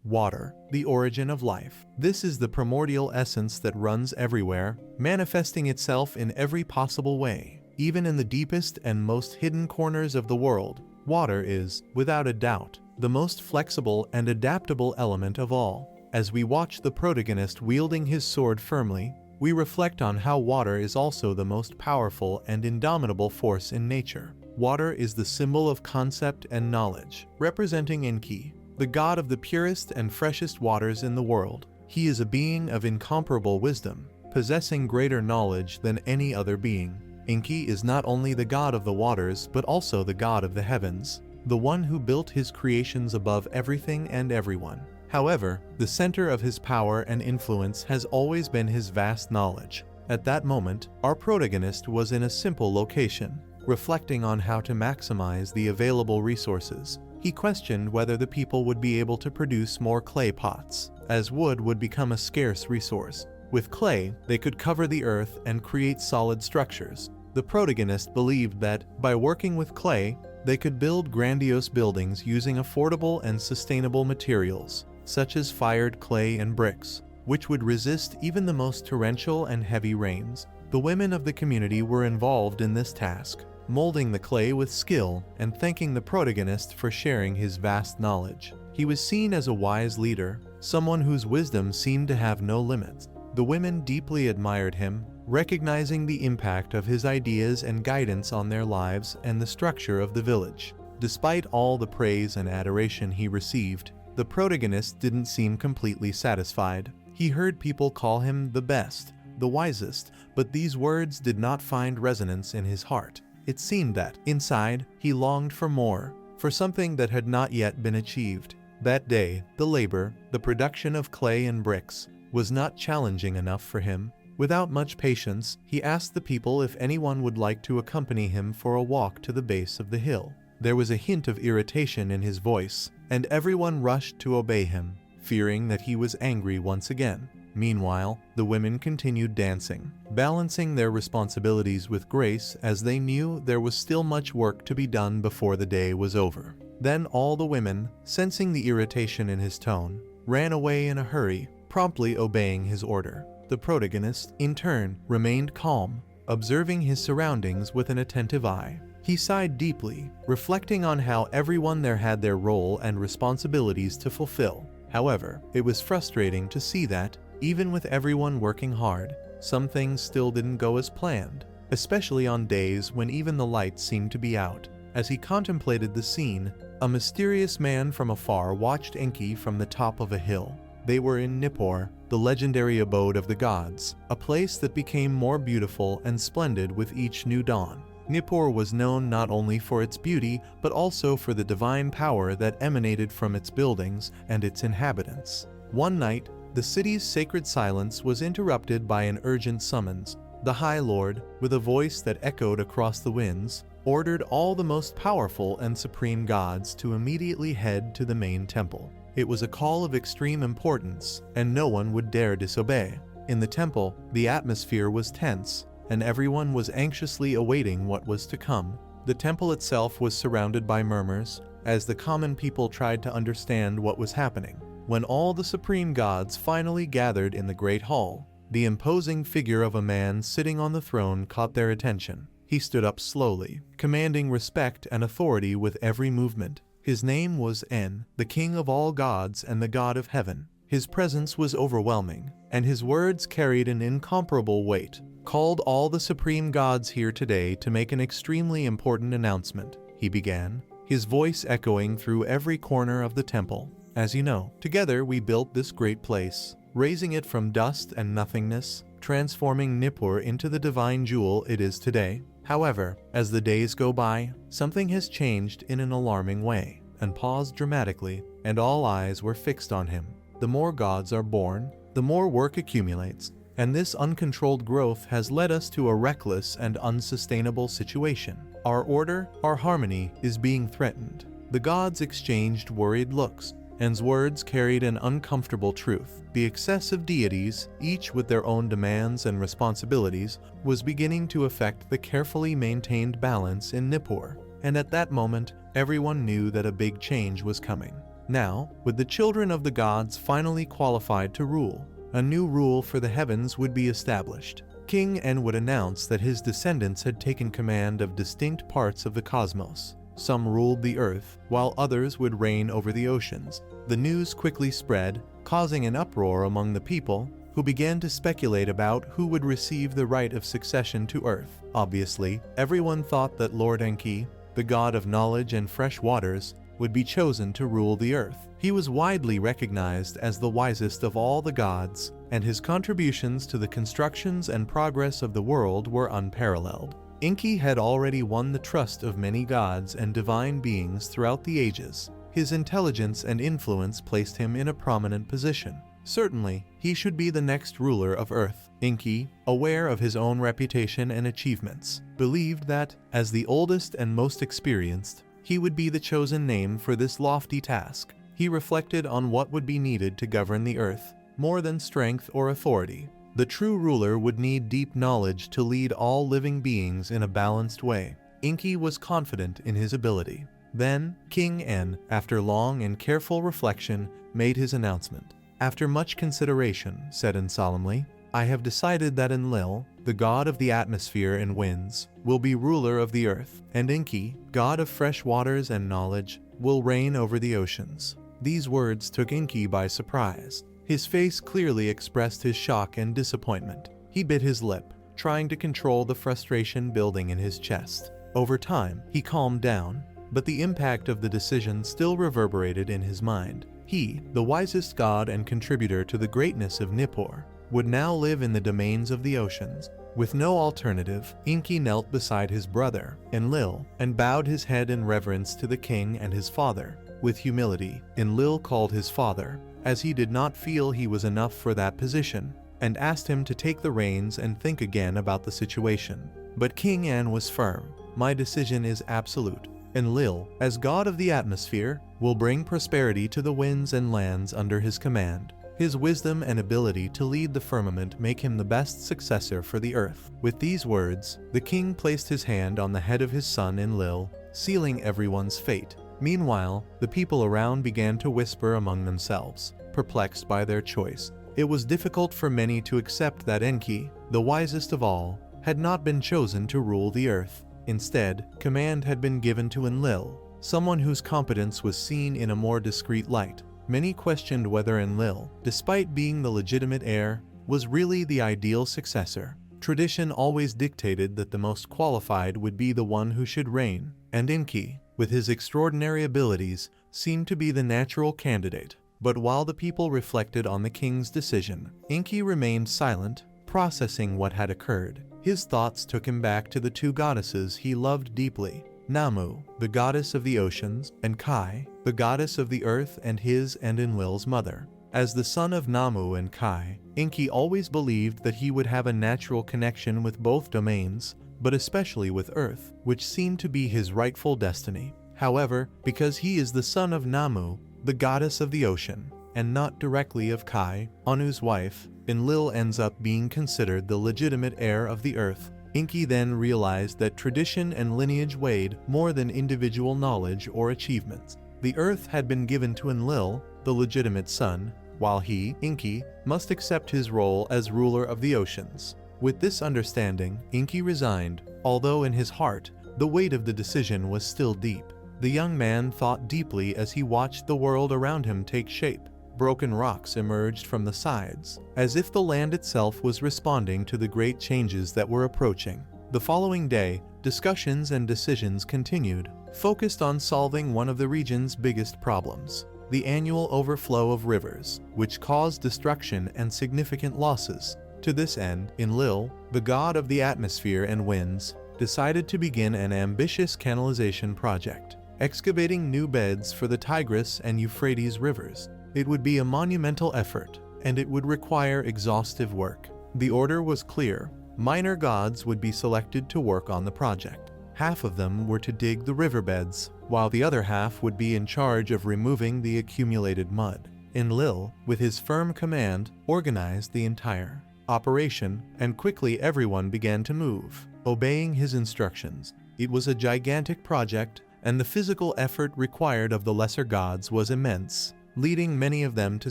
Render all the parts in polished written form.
Water, the origin of life. This is the primordial essence that runs everywhere, manifesting itself in every possible way. Even in the deepest and most hidden corners of the world, water is, without a doubt, the most flexible and adaptable element of all. As we watch the protagonist wielding his sword firmly, we reflect on how water is also the most powerful and indomitable force in nature. Water is the symbol of concept and knowledge, representing Enki, the god of the purest and freshest waters in the world. He is a being of incomparable wisdom, possessing greater knowledge than any other being. Enki is not only the god of the waters but also the god of the heavens, the one who built his creations above everything and everyone. However, the center of his power and influence has always been his vast knowledge. At that moment, our protagonist was in a simple location, reflecting on how to maximize the available resources. He questioned whether the people would be able to produce more clay pots, as wood would become a scarce resource. With clay, they could cover the earth and create solid structures. The protagonist believed that, by working with clay, they could build grandiose buildings using affordable and sustainable materials, such as fired clay and bricks, which would resist even the most torrential and heavy rains. The women of the community were involved in this task, molding the clay with skill and thanking the protagonist for sharing his vast knowledge. He was seen as a wise leader, someone whose wisdom seemed to have no limits. The women deeply admired him, recognizing the impact of his ideas and guidance on their lives and the structure of the village. Despite all the praise and adoration he received, the protagonist didn't seem completely satisfied. He heard people call him the best, the wisest, but these words did not find resonance in his heart. It seemed that, inside, he longed for more, for something that had not yet been achieved. That day, the labor, the production of clay and bricks, was not challenging enough for him. Without much patience, he asked the people if anyone would like to accompany him for a walk to the base of the hill. There was a hint of irritation in his voice, and everyone rushed to obey him, fearing that he was angry once again. Meanwhile, the women continued dancing, balancing their responsibilities with grace as they knew there was still much work to be done before the day was over. Then all the women, sensing the irritation in his tone, ran away in a hurry, promptly obeying his order. The protagonist, in turn, remained calm, observing his surroundings with an attentive eye. He sighed deeply, reflecting on how everyone there had their role and responsibilities to fulfill. However, it was frustrating to see that, even with everyone working hard, some things still didn't go as planned, especially on days when even the lights seemed to be out. As he contemplated the scene, a mysterious man from afar watched Enki from the top of a hill. They were in Nippur, the legendary abode of the gods, a place that became more beautiful and splendid with each new dawn. Nippur was known not only for its beauty, but also for the divine power that emanated from its buildings and its inhabitants. One night, the city's sacred silence was interrupted by an urgent summons. The High Lord, with a voice that echoed across the winds, ordered all the most powerful and supreme gods to immediately head to the main temple. It was a call of extreme importance, and no one would dare disobey. In the temple, the atmosphere was tense, and everyone was anxiously awaiting what was to come. The temple itself was surrounded by murmurs, as the common people tried to understand what was happening. When all the supreme gods finally gathered in the great hall, the imposing figure of a man sitting on the throne caught their attention. He stood up slowly, commanding respect and authority with every movement. His name was En, the king of all gods and the god of heaven. His presence was overwhelming, and his words carried an incomparable weight. Called all the supreme gods here today to make an extremely important announcement, he began, his voice echoing through every corner of the temple. As you know, together we built this great place, raising it from dust and nothingness, transforming Nippur into the divine jewel it is today. However, as the days go by, something has changed in an alarming way, and paused dramatically, and all eyes were fixed on him. The more gods are born, the more work accumulates, and this uncontrolled growth has led us to a reckless and unsustainable situation. Our order, our harmony, is being threatened. The gods exchanged worried looks. En's words carried an uncomfortable truth. The excessive deities, each with their own demands and responsibilities, was beginning to affect the carefully maintained balance in Nippur. And at that moment, everyone knew that a big change was coming. Now, with the children of the gods finally qualified to rule, a new rule for the heavens would be established. King En would announce that his descendants had taken command of distinct parts of the cosmos. Some ruled the earth, while others would reign over the oceans. The news quickly spread, causing an uproar among the people, who began to speculate about who would receive the right of succession to earth. Obviously, everyone thought that Lord Enki, the god of knowledge and fresh waters, would be chosen to rule the earth. He was widely recognized as the wisest of all the gods, and his contributions to the constructions and progress of the world were unparalleled. Enki had already won the trust of many gods and divine beings throughout the ages. His intelligence and influence placed him in a prominent position. Certainly, he should be the next ruler of Earth. Enki, aware of his own reputation and achievements, believed that, as the oldest and most experienced, he would be the chosen name for this lofty task. He reflected on what would be needed to govern the earth, more than strength or authority. The true ruler would need deep knowledge to lead all living beings in a balanced way. Enki was confident in his ability. Then, King En, after long and careful reflection, made his announcement. After much consideration, said En solemnly, I have decided that Enlil, the god of the atmosphere and winds, will be ruler of the earth, and Enki, god of fresh waters and knowledge, will reign over the oceans. These words took Enki by surprise. His face clearly expressed his shock and disappointment. He bit his lip, trying to control the frustration building in his chest. Over time, he calmed down, but the impact of the decision still reverberated in his mind. He, the wisest god and contributor to the greatness of Nippur, would now live in the domains of the oceans. With no alternative, Enki knelt beside his brother, Enlil, and bowed his head in reverence to the king and his father. With humility, Enlil called his father, as he did not feel he was enough for that position, and asked him to take the reins and think again about the situation. But King En was firm. My decision is absolute. Enlil, as god of the atmosphere, will bring prosperity to the winds and lands under his command. His wisdom and ability to lead the firmament make him the best successor for the earth. With these words, the king placed his hand on the head of his son Enlil, sealing everyone's fate. Meanwhile, the people around began to whisper among themselves, perplexed by their choice. It was difficult for many to accept that Enki, the wisest of all, had not been chosen to rule the earth. Instead, command had been given to Enlil, someone whose competence was seen in a more discreet light. Many questioned whether Enlil, despite being the legitimate heir, was really the ideal successor. Tradition always dictated that the most qualified would be the one who should reign, and Enki, with his extraordinary abilities, seemed to be the natural candidate. But while the people reflected on the king's decision, Enki remained silent, processing what had occurred. His thoughts took him back to the two goddesses he loved deeply, Namu, the goddess of the oceans, and Kai, the goddess of the earth and his and Enlil's mother. As the son of Namu and Kai, Enki always believed that he would have a natural connection with both domains, but especially with Earth, which seemed to be his rightful destiny. However, because he is the son of Namu, the goddess of the ocean, and not directly of Kai, Anu's wife, Enlil ends up being considered the legitimate heir of the Earth. Enki then realized that tradition and lineage weighed more than individual knowledge or achievements. The Earth had been given to Enlil, the legitimate son, while he, Enki, must accept his role as ruler of the oceans. With this understanding, Enki resigned, although in his heart, the weight of the decision was still deep. The young man thought deeply as he watched the world around him take shape. Broken rocks emerged from the sides, as if the land itself was responding to the great changes that were approaching. The following day, discussions and decisions continued, focused on solving one of the region's biggest problems, the annual overflow of rivers, which caused destruction and significant losses. To this end, Enlil, the god of the atmosphere and winds, decided to begin an ambitious canalization project, excavating new beds for the Tigris and Euphrates rivers. It would be a monumental effort, and it would require exhaustive work. The order was clear. Minor gods would be selected to work on the project. Half of them were to dig the riverbeds, while the other half would be in charge of removing the accumulated mud. Enlil, with his firm command, organized the entire operation, and quickly everyone began to move, obeying his instructions. It was a gigantic project, and the physical effort required of the lesser gods was immense, leading many of them to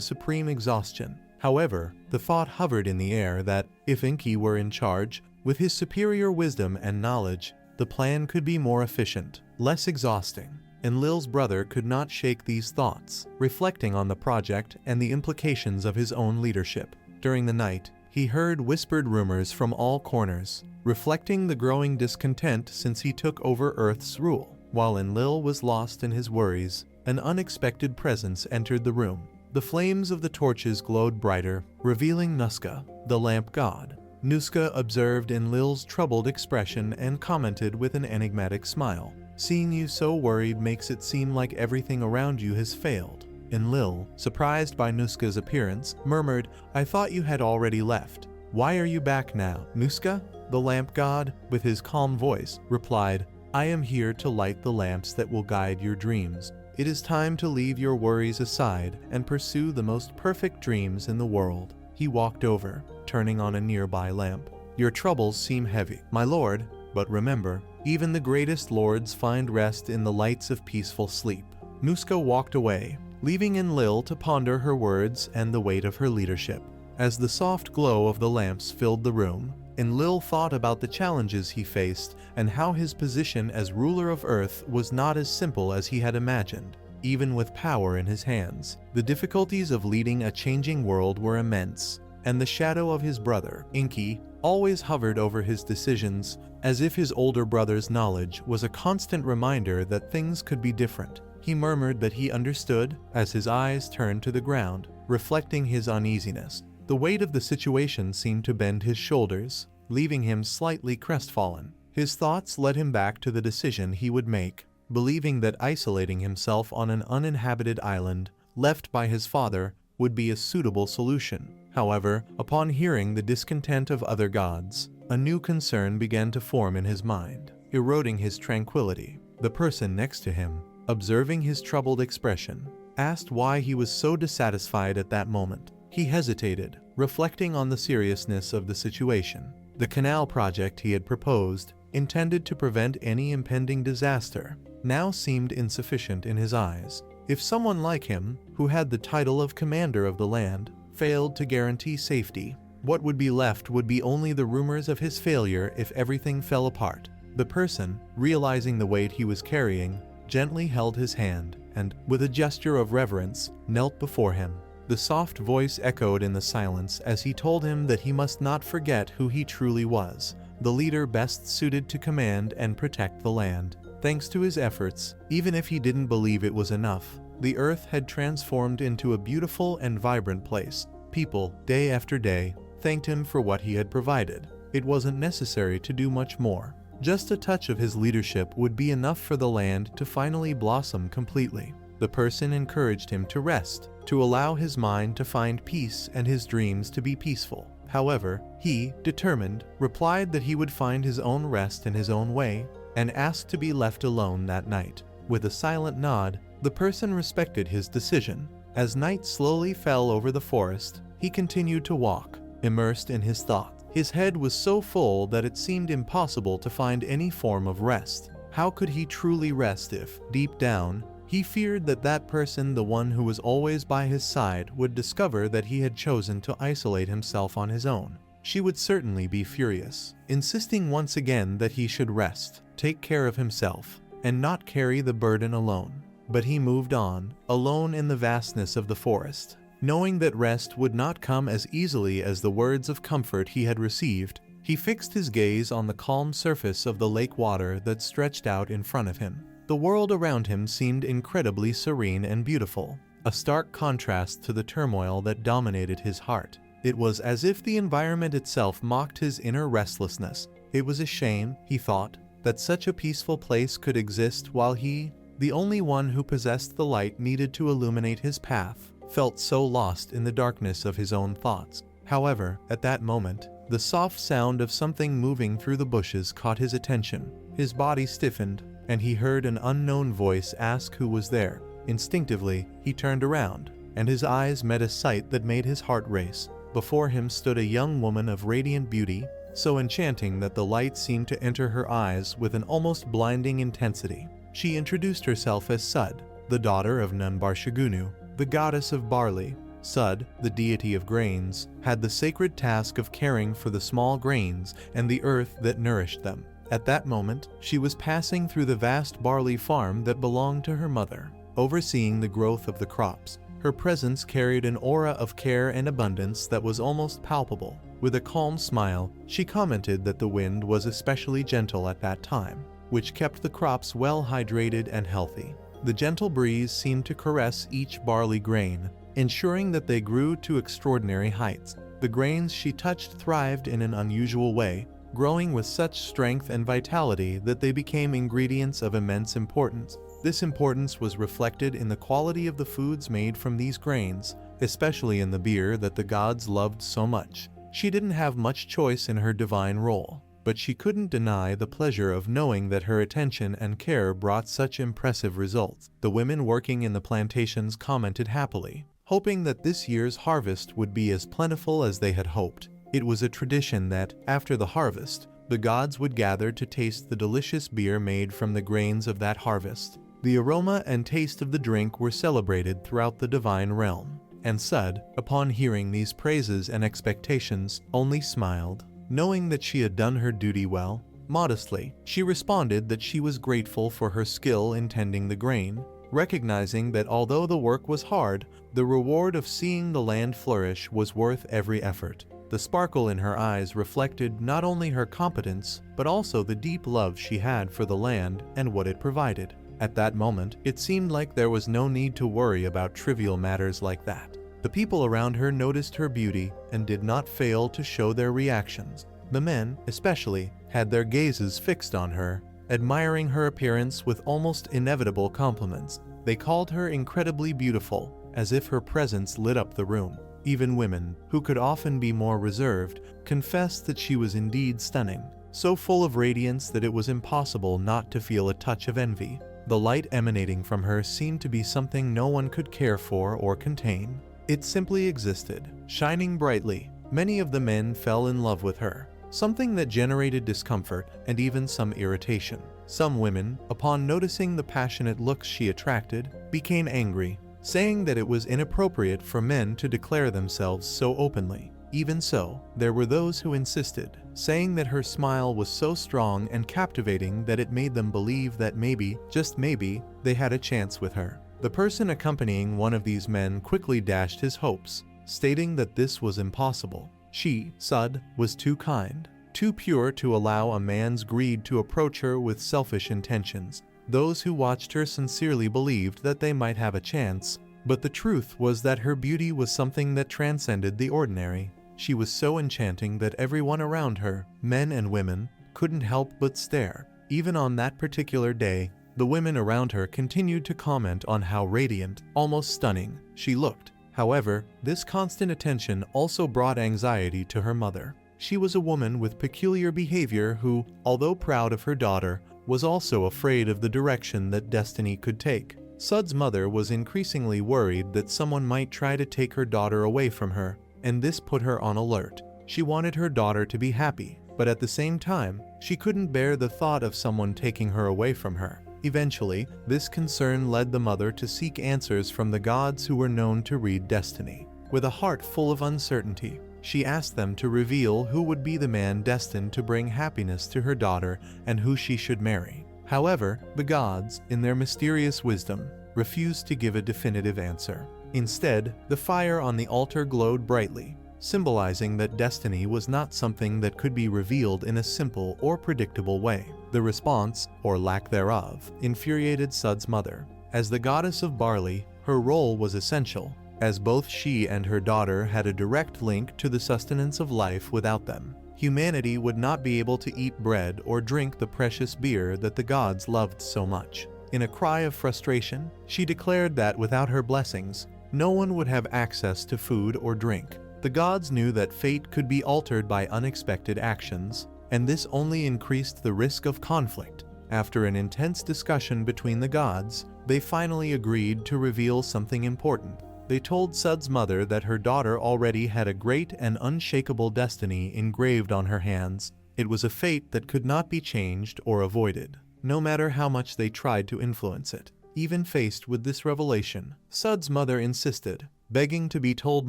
supreme exhaustion. However, the thought hovered in the air that, if Enki were in charge, with his superior wisdom and knowledge, the plan could be more efficient, less exhausting. Enlil's brother could not shake these thoughts, reflecting on the project and the implications of his own leadership. During the night, he heard whispered rumors from all corners, reflecting the growing discontent since he took over Earth's rule. While Enlil was lost in his worries, an unexpected presence entered the room. The flames of the torches glowed brighter, revealing Nuska, the lamp god. Nuska observed Enlil's troubled expression and commented with an enigmatic smile. "Seeing you so worried makes it seem like everything around you has failed." Enlil, surprised by Nuska's appearance, murmured, "I thought you had already left. Why are you back now?" Nuska, the lamp god, with his calm voice, replied, "I am here to light the lamps that will guide your dreams. It is time to leave your worries aside and pursue the most perfect dreams in the world." He walked over, turning on a nearby lamp. "Your troubles seem heavy, my lord, but remember, even the greatest lords find rest in the lights of peaceful sleep." Nuska walked away, leaving Enlil to ponder her words and the weight of her leadership. As the soft glow of the lamps filled the room, Enlil thought about the challenges he faced and how his position as ruler of Earth was not as simple as he had imagined. Even with power in his hands, the difficulties of leading a changing world were immense, and the shadow of his brother, Enki, always hovered over his decisions, as if his older brother's knowledge was a constant reminder that things could be different. He murmured that he understood as his eyes turned to the ground, reflecting his uneasiness. The weight of the situation seemed to bend his shoulders, leaving him slightly crestfallen. His thoughts led him back to the decision he would make, believing that isolating himself on an uninhabited island, left by his father, would be a suitable solution. However, upon hearing the discontent of other gods, a new concern began to form in his mind, eroding his tranquility. The person next to him, observing his troubled expression, asked why he was so dissatisfied at that moment. He hesitated, reflecting on the seriousness of the situation. The canal project he had proposed, intended to prevent any impending disaster, now seemed insufficient in his eyes. If someone like him, who had the title of commander of the land, failed to guarantee safety, what would be left would be only the rumors of his failure if everything fell apart. The person, realizing the weight he was carrying, gently held his hand and, with a gesture of reverence, knelt before him. The soft voice echoed in the silence as he told him that he must not forget who he truly was, the leader best suited to command and protect the land. Thanks to his efforts, even if he didn't believe it was enough, the earth had transformed into a beautiful and vibrant place. People, day after day, thanked him for what he had provided. It wasn't necessary to do much more. Just a touch of his leadership would be enough for the land to finally blossom completely. The person encouraged him to rest, to allow his mind to find peace and his dreams to be peaceful. However, he, determined, replied that he would find his own rest in his own way, and asked to be left alone that night. With a silent nod, the person respected his decision. As night slowly fell over the forest, he continued to walk, immersed in his thoughts. His head was so full that it seemed impossible to find any form of rest. How could he truly rest if, deep down, he feared that that person, the one who was always by his side, would discover that he had chosen to isolate himself on his own? She would certainly be furious, insisting once again that he should rest, take care of himself, and not carry the burden alone. But he moved on, alone in the vastness of the forest, knowing that rest would not come as easily as the words of comfort he had received. He fixed his gaze on the calm surface of the lake water that stretched out in front of him. The world around him seemed incredibly serene and beautiful, a stark contrast to the turmoil that dominated his heart. It was as if the environment itself mocked his inner restlessness. It was a shame, he thought, that such a peaceful place could exist while he, the only one who possessed the light needed to illuminate his path, felt so lost in the darkness of his own thoughts. However, at that moment, the soft sound of something moving through the bushes caught his attention. His body stiffened, and he heard an unknown voice ask who was there. Instinctively, he turned around, and his eyes met a sight that made his heart race. Before him stood a young woman of radiant beauty, so enchanting that the light seemed to enter her eyes with an almost blinding intensity. She introduced herself as Sud, the daughter of Nanbarshagunu, the goddess of barley. Sud, the deity of grains, had the sacred task of caring for the small grains and the earth that nourished them. At that moment, she was passing through the vast barley farm that belonged to her mother, overseeing the growth of the crops. Her presence carried an aura of care and abundance that was almost palpable. With a calm smile, she commented that the wind was especially gentle at that time, which kept the crops well hydrated and healthy. The gentle breeze seemed to caress each barley grain, ensuring that they grew to extraordinary heights. The grains she touched thrived in an unusual way, growing with such strength and vitality that they became ingredients of immense importance. This importance was reflected in the quality of the foods made from these grains, especially in the beer that the gods loved so much. She didn't have much choice in her divine role, but she couldn't deny the pleasure of knowing that her attention and care brought such impressive results. The women working in the plantations commented happily, hoping that this year's harvest would be as plentiful as they had hoped. It was a tradition that, after the harvest, the gods would gather to taste the delicious beer made from the grains of that harvest. The aroma and taste of the drink were celebrated throughout the divine realm, and Sud, upon hearing these praises and expectations, only smiled. Knowing that she had done her duty well, modestly, she responded that she was grateful for her skill in tending the grain, recognizing that although the work was hard, the reward of seeing the land flourish was worth every effort. The sparkle in her eyes reflected not only her competence, but also the deep love she had for the land and what it provided. At that moment, it seemed like there was no need to worry about trivial matters like that. The people around her noticed her beauty and did not fail to show their reactions. The men, especially, had their gazes fixed on her, admiring her appearance with almost inevitable compliments. They called her incredibly beautiful, as if her presence lit up the room. Even women, who could often be more reserved, confessed that she was indeed stunning, so full of radiance that it was impossible not to feel a touch of envy. The light emanating from her seemed to be something no one could care for or contain. It simply existed, shining brightly. Many of the men fell in love with her, something that generated discomfort and even some irritation. Some women, upon noticing the passionate looks she attracted, became angry, saying that it was inappropriate for men to declare themselves so openly. Even so, there were those who insisted, saying that her smile was so strong and captivating that it made them believe that maybe, just maybe, they had a chance with her. The person accompanying one of these men quickly dashed his hopes, stating that this was impossible. She, Sud, was too kind, too pure to allow a man's greed to approach her with selfish intentions. Those who watched her sincerely believed that they might have a chance, but the truth was that her beauty was something that transcended the ordinary. She was so enchanting that everyone around her, men and women, couldn't help but stare. Even on that particular day, the women around her continued to comment on how radiant, almost stunning, she looked. However, this constant attention also brought anxiety to her mother. She was a woman with peculiar behavior who, although proud of her daughter, was also afraid of the direction that destiny could take. Sud's mother was increasingly worried that someone might try to take her daughter away from her, and this put her on alert. She wanted her daughter to be happy, but at the same time, she couldn't bear the thought of someone taking her away from her. Eventually, this concern led the mother to seek answers from the gods who were known to read destiny. With a heart full of uncertainty, she asked them to reveal who would be the man destined to bring happiness to her daughter and who she should marry. However, the gods, in their mysterious wisdom, refused to give a definitive answer. Instead, the fire on the altar glowed brightly, symbolizing that destiny was not something that could be revealed in a simple or predictable way. The response, or lack thereof, infuriated Sud's mother. As the goddess of barley, her role was essential, as both she and her daughter had a direct link to the sustenance of life. Without them, humanity would not be able to eat bread or drink the precious beer that the gods loved so much. In a cry of frustration, she declared that without her blessings, no one would have access to food or drink. The gods knew that fate could be altered by unexpected actions, and this only increased the risk of conflict. After an intense discussion between the gods, they finally agreed to reveal something important. They told Sud's mother that her daughter already had a great and unshakable destiny engraved on her hands. It was a fate that could not be changed or avoided. no matter how much they tried to influence it. Even faced with this revelation, Sud's mother insisted, begging to be told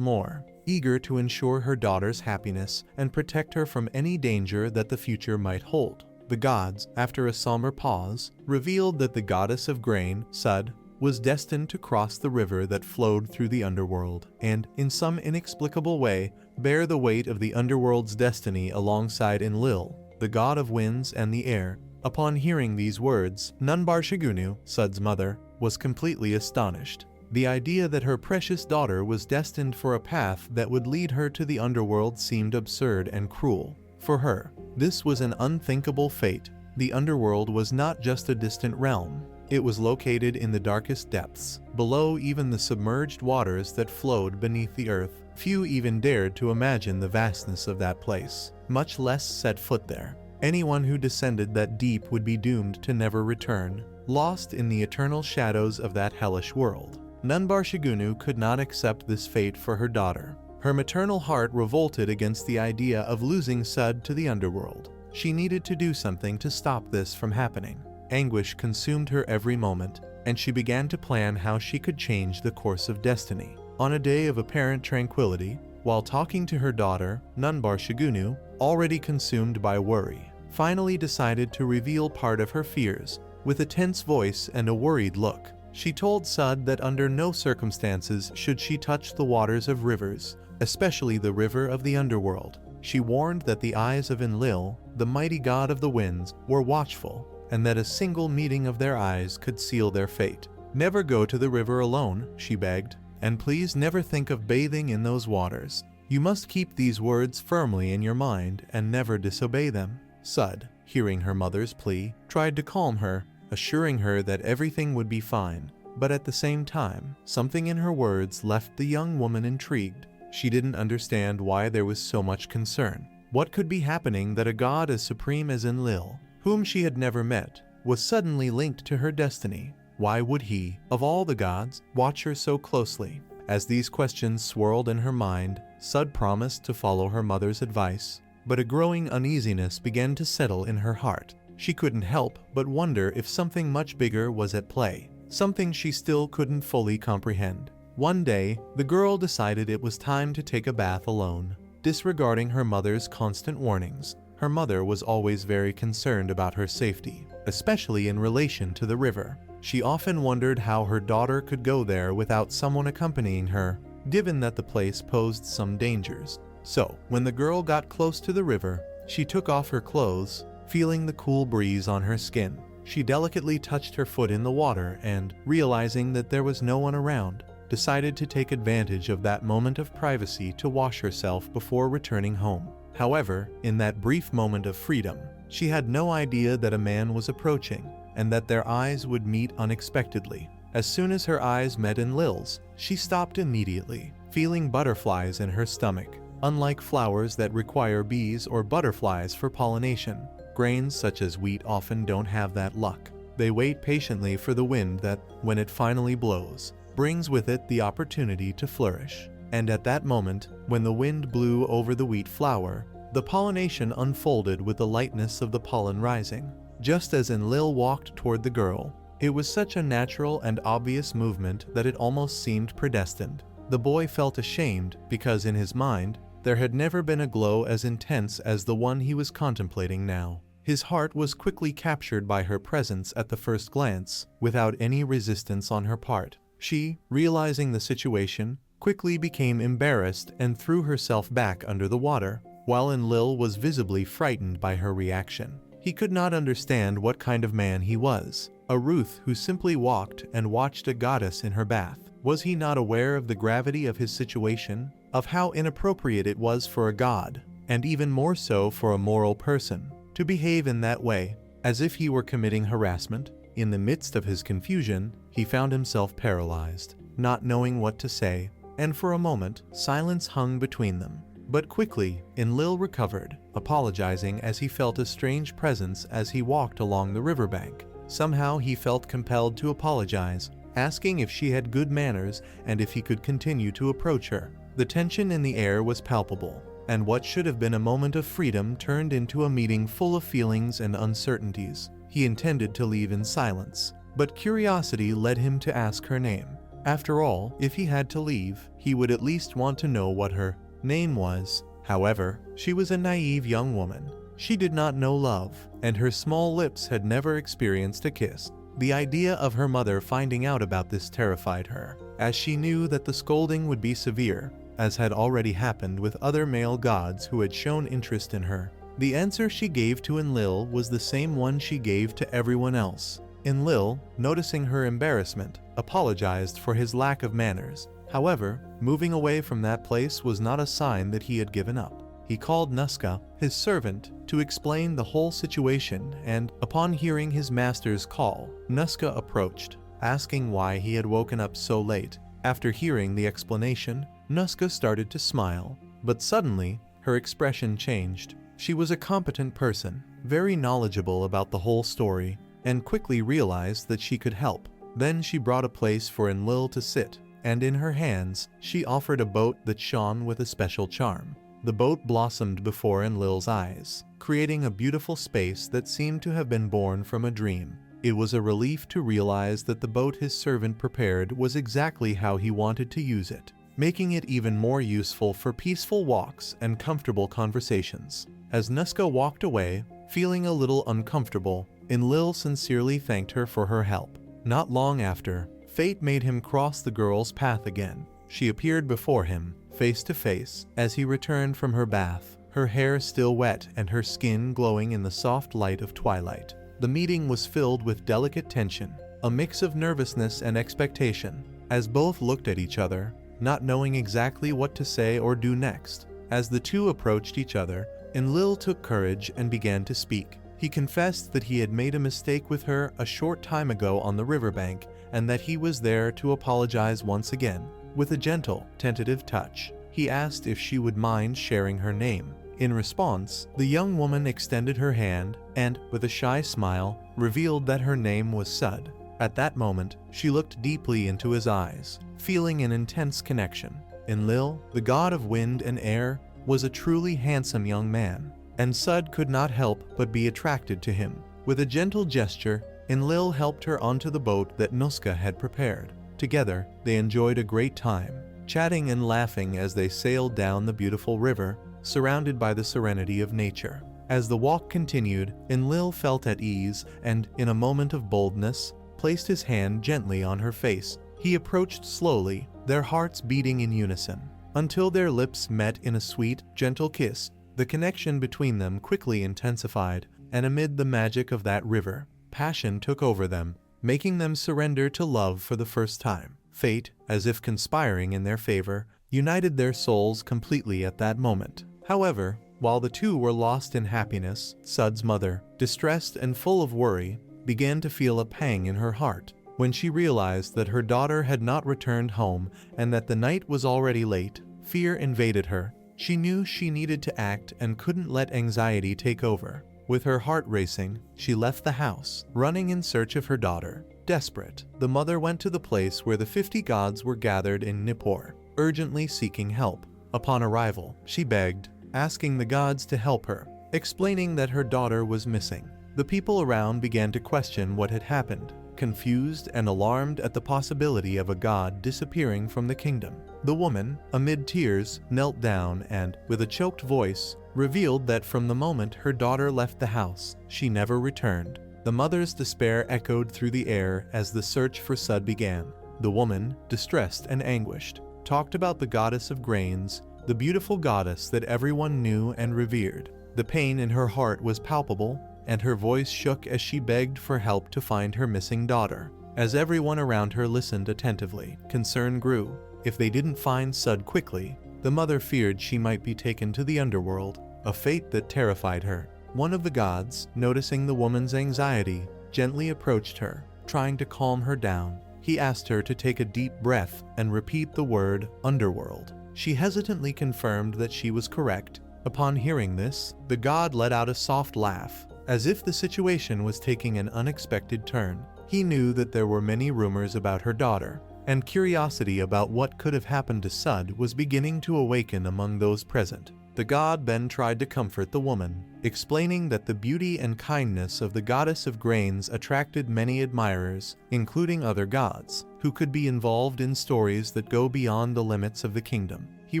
more, eager to ensure her daughter's happiness and protect her from any danger that the future might hold. The gods, after a somber pause, revealed that the goddess of grain, Sud, was destined to cross the river that flowed through the underworld, and, in some inexplicable way, bear the weight of the underworld's destiny alongside Enlil, the god of winds and the air. Upon hearing these words, Nunbarshigunu, Sud's mother, was completely astonished. The idea that her precious daughter was destined for a path that would lead her to the underworld seemed absurd and cruel. For her, this was an unthinkable fate. The underworld was not just a distant realm. It was located in the darkest depths, below even the submerged waters that flowed beneath the earth. Few even dared to imagine the vastness of that place, much less set foot there. Anyone who descended that deep would be doomed to never return, lost in the eternal shadows of that hellish world. Nunbarshigunu could not accept this fate for her daughter. Her maternal heart revolted against the idea of losing Sud to the underworld. She needed to do something to stop this from happening. Anguish consumed her every moment, and she began to plan how she could change the course of destiny. On a day of apparent tranquility, while talking to her daughter, Nunbarshigunu, already consumed by worry, finally decided to reveal part of her fears. With a tense voice and a worried look, she told Sud that under no circumstances should she touch the waters of rivers, especially the river of the underworld. She warned that the eyes of Enlil, the mighty god of the winds, were watchful, and that a single meeting of their eyes could seal their fate. Never go to the river alone, she begged, and please never think of bathing in those waters. You must keep these words firmly in your mind and never disobey them. Sud, hearing her mother's plea, tried to calm her, assuring her that everything would be fine. But at the same time, something in her words left the young woman intrigued. She didn't understand why there was so much concern. What could be happening that a god as supreme as Enlil, whom she had never met, was suddenly linked to her destiny? Why would he, of all the gods, watch her so closely? As these questions swirled in her mind, Sud promised to follow her mother's advice, but a growing uneasiness began to settle in her heart. She couldn't help but wonder if something much bigger was at play, something she still couldn't fully comprehend. One day, the girl decided it was time to take a bath alone. Disregarding her mother's constant warnings, her mother was always very concerned about her safety, especially in relation to the river. She often wondered how her daughter could go there without someone accompanying her, given that the place posed some dangers. So, when the girl got close to the river, she took off her clothes, feeling the cool breeze on her skin. She delicately touched her foot in the water and, realizing that there was no one around, decided to take advantage of that moment of privacy to wash herself before returning home. However, in that brief moment of freedom, she had no idea that a man was approaching and that their eyes would meet unexpectedly. As soon as her eyes met Enlil's, she stopped immediately, feeling butterflies in her stomach. Unlike flowers that require bees or butterflies for pollination, grains such as wheat often don't have that luck. They wait patiently for the wind that, when it finally blows, brings with it the opportunity to flourish. And at that moment, when the wind blew over the wheat flower, the pollination unfolded with the lightness of the pollen rising. Just as Enlil walked toward the girl, it was such a natural and obvious movement that it almost seemed predestined. The boy felt ashamed because in his mind, there had never been a glow as intense as the one he was contemplating now. His heart was quickly captured by her presence at the first glance, without any resistance on her part. She, realizing the situation, quickly became embarrassed and threw herself back under the water, while Enlil was visibly frightened by her reaction. He could not understand what kind of man he was, a Ruth who simply walked and watched a goddess in her bath. Was he not aware of the gravity of his situation, of how inappropriate it was for a god, and even more so for a moral person, to behave in that way, as if he were committing harassment? In the midst of his confusion, he found himself paralyzed, not knowing what to say, and for a moment, silence hung between them. But quickly, Enlil recovered, apologizing as he felt a strange presence as he walked along the riverbank. Somehow he felt compelled to apologize, asking if she had good manners and if he could continue to approach her. The tension in the air was palpable, and what should have been a moment of freedom turned into a meeting full of feelings and uncertainties. He intended to leave in silence, but curiosity led him to ask her name. After all, if he had to leave, he would at least want to know what her name was. However, she was a naive young woman. She did not know love, and her small lips had never experienced a kiss. The idea of her mother finding out about this terrified her, as she knew that the scolding would be severe, as had already happened with other male gods who had shown interest in her. The answer she gave to Enlil was the same one she gave to everyone else. Enlil, noticing her embarrassment, apologized for his lack of manners. However, moving away from that place was not a sign that he had given up. He called Nuska, his servant, to explain the whole situation, and, upon hearing his master's call, Nuska approached, asking why he had woken up so late. After hearing the explanation, Nuska started to smile, but suddenly, her expression changed. She was a competent person, very knowledgeable about the whole story, and quickly realized that she could help. Then she brought a place for Enlil to sit, and in her hands, she offered a boat that shone with a special charm. The boat blossomed before Enlil's eyes, creating a beautiful space that seemed to have been born from a dream. It was a relief to realize that the boat his servant prepared was exactly how he wanted to use it, making it even more useful for peaceful walks and comfortable conversations. As Nuska walked away, feeling a little uncomfortable, Enlil sincerely thanked her for her help. Not long after, fate made him cross the girl's path again. She appeared before him, face to face, as he returned from her bath, her hair still wet and her skin glowing in the soft light of twilight. The meeting was filled with delicate tension, a mix of nervousness and expectation, as both looked at each other, not knowing exactly what to say or do next. As the two approached each other, Enlil took courage and began to speak. He confessed that he had made a mistake with her a short time ago on the riverbank, and that he was there to apologize once again. With a gentle, tentative touch, he asked if she would mind sharing her name. In response, the young woman extended her hand and, with a shy smile, revealed that her name was Sud. At that moment, she looked deeply into his eyes, feeling an intense connection. Enlil, the god of wind and air, was a truly handsome young man, and Sud could not help but be attracted to him. With a gentle gesture, Enlil helped her onto the boat that Nuska had prepared. Together, they enjoyed a great time, chatting and laughing as they sailed down the beautiful river, surrounded by the serenity of nature. As the walk continued, Enlil felt at ease and, in a moment of boldness, placed his hand gently on her face. He approached slowly, their hearts beating in unison, until their lips met in a sweet, gentle kiss. The connection between them quickly intensified, and amid the magic of that river, passion took over them, making them surrender to love for the first time. Fate, as if conspiring in their favor, united their souls completely at that moment. However, while the two were lost in happiness, Sud's mother, distressed and full of worry, began to feel a pang in her heart. When she realized that her daughter had not returned home and that the night was already late, fear invaded her. She knew she needed to act and couldn't let anxiety take over. With her heart racing, she left the house, running in search of her daughter. Desperate, the mother went to the place where the 50 gods were gathered in Nippur, urgently seeking help. Upon arrival, she begged, asking the gods to help her, explaining that her daughter was missing. The people around began to question what had happened, confused and alarmed at the possibility of a god disappearing from the kingdom. The woman, amid tears, knelt down and, with a choked voice, revealed that from the moment her daughter left the house, she never returned. The mother's despair echoed through the air as the search for Sud began. The woman, distressed and anguished, talked about the goddess of grains, the beautiful goddess that everyone knew and revered. The pain in her heart was palpable, and her voice shook as she begged for help to find her missing daughter. As everyone around her listened attentively, concern grew. If they didn't find Sud quickly, the mother feared she might be taken to the underworld, a fate that terrified her. One of the gods, noticing the woman's anxiety, gently approached her, trying to calm her down. He asked her to take a deep breath and repeat the word underworld. She hesitantly confirmed that she was correct. Upon hearing this, the god let out a soft laugh, as if the situation was taking an unexpected turn. He knew that there were many rumors about her daughter, and curiosity about what could have happened to Sud was beginning to awaken among those present. The god then tried to comfort the woman, explaining that the beauty and kindness of the goddess of grains attracted many admirers, including other gods, who could be involved in stories that go beyond the limits of the kingdom. He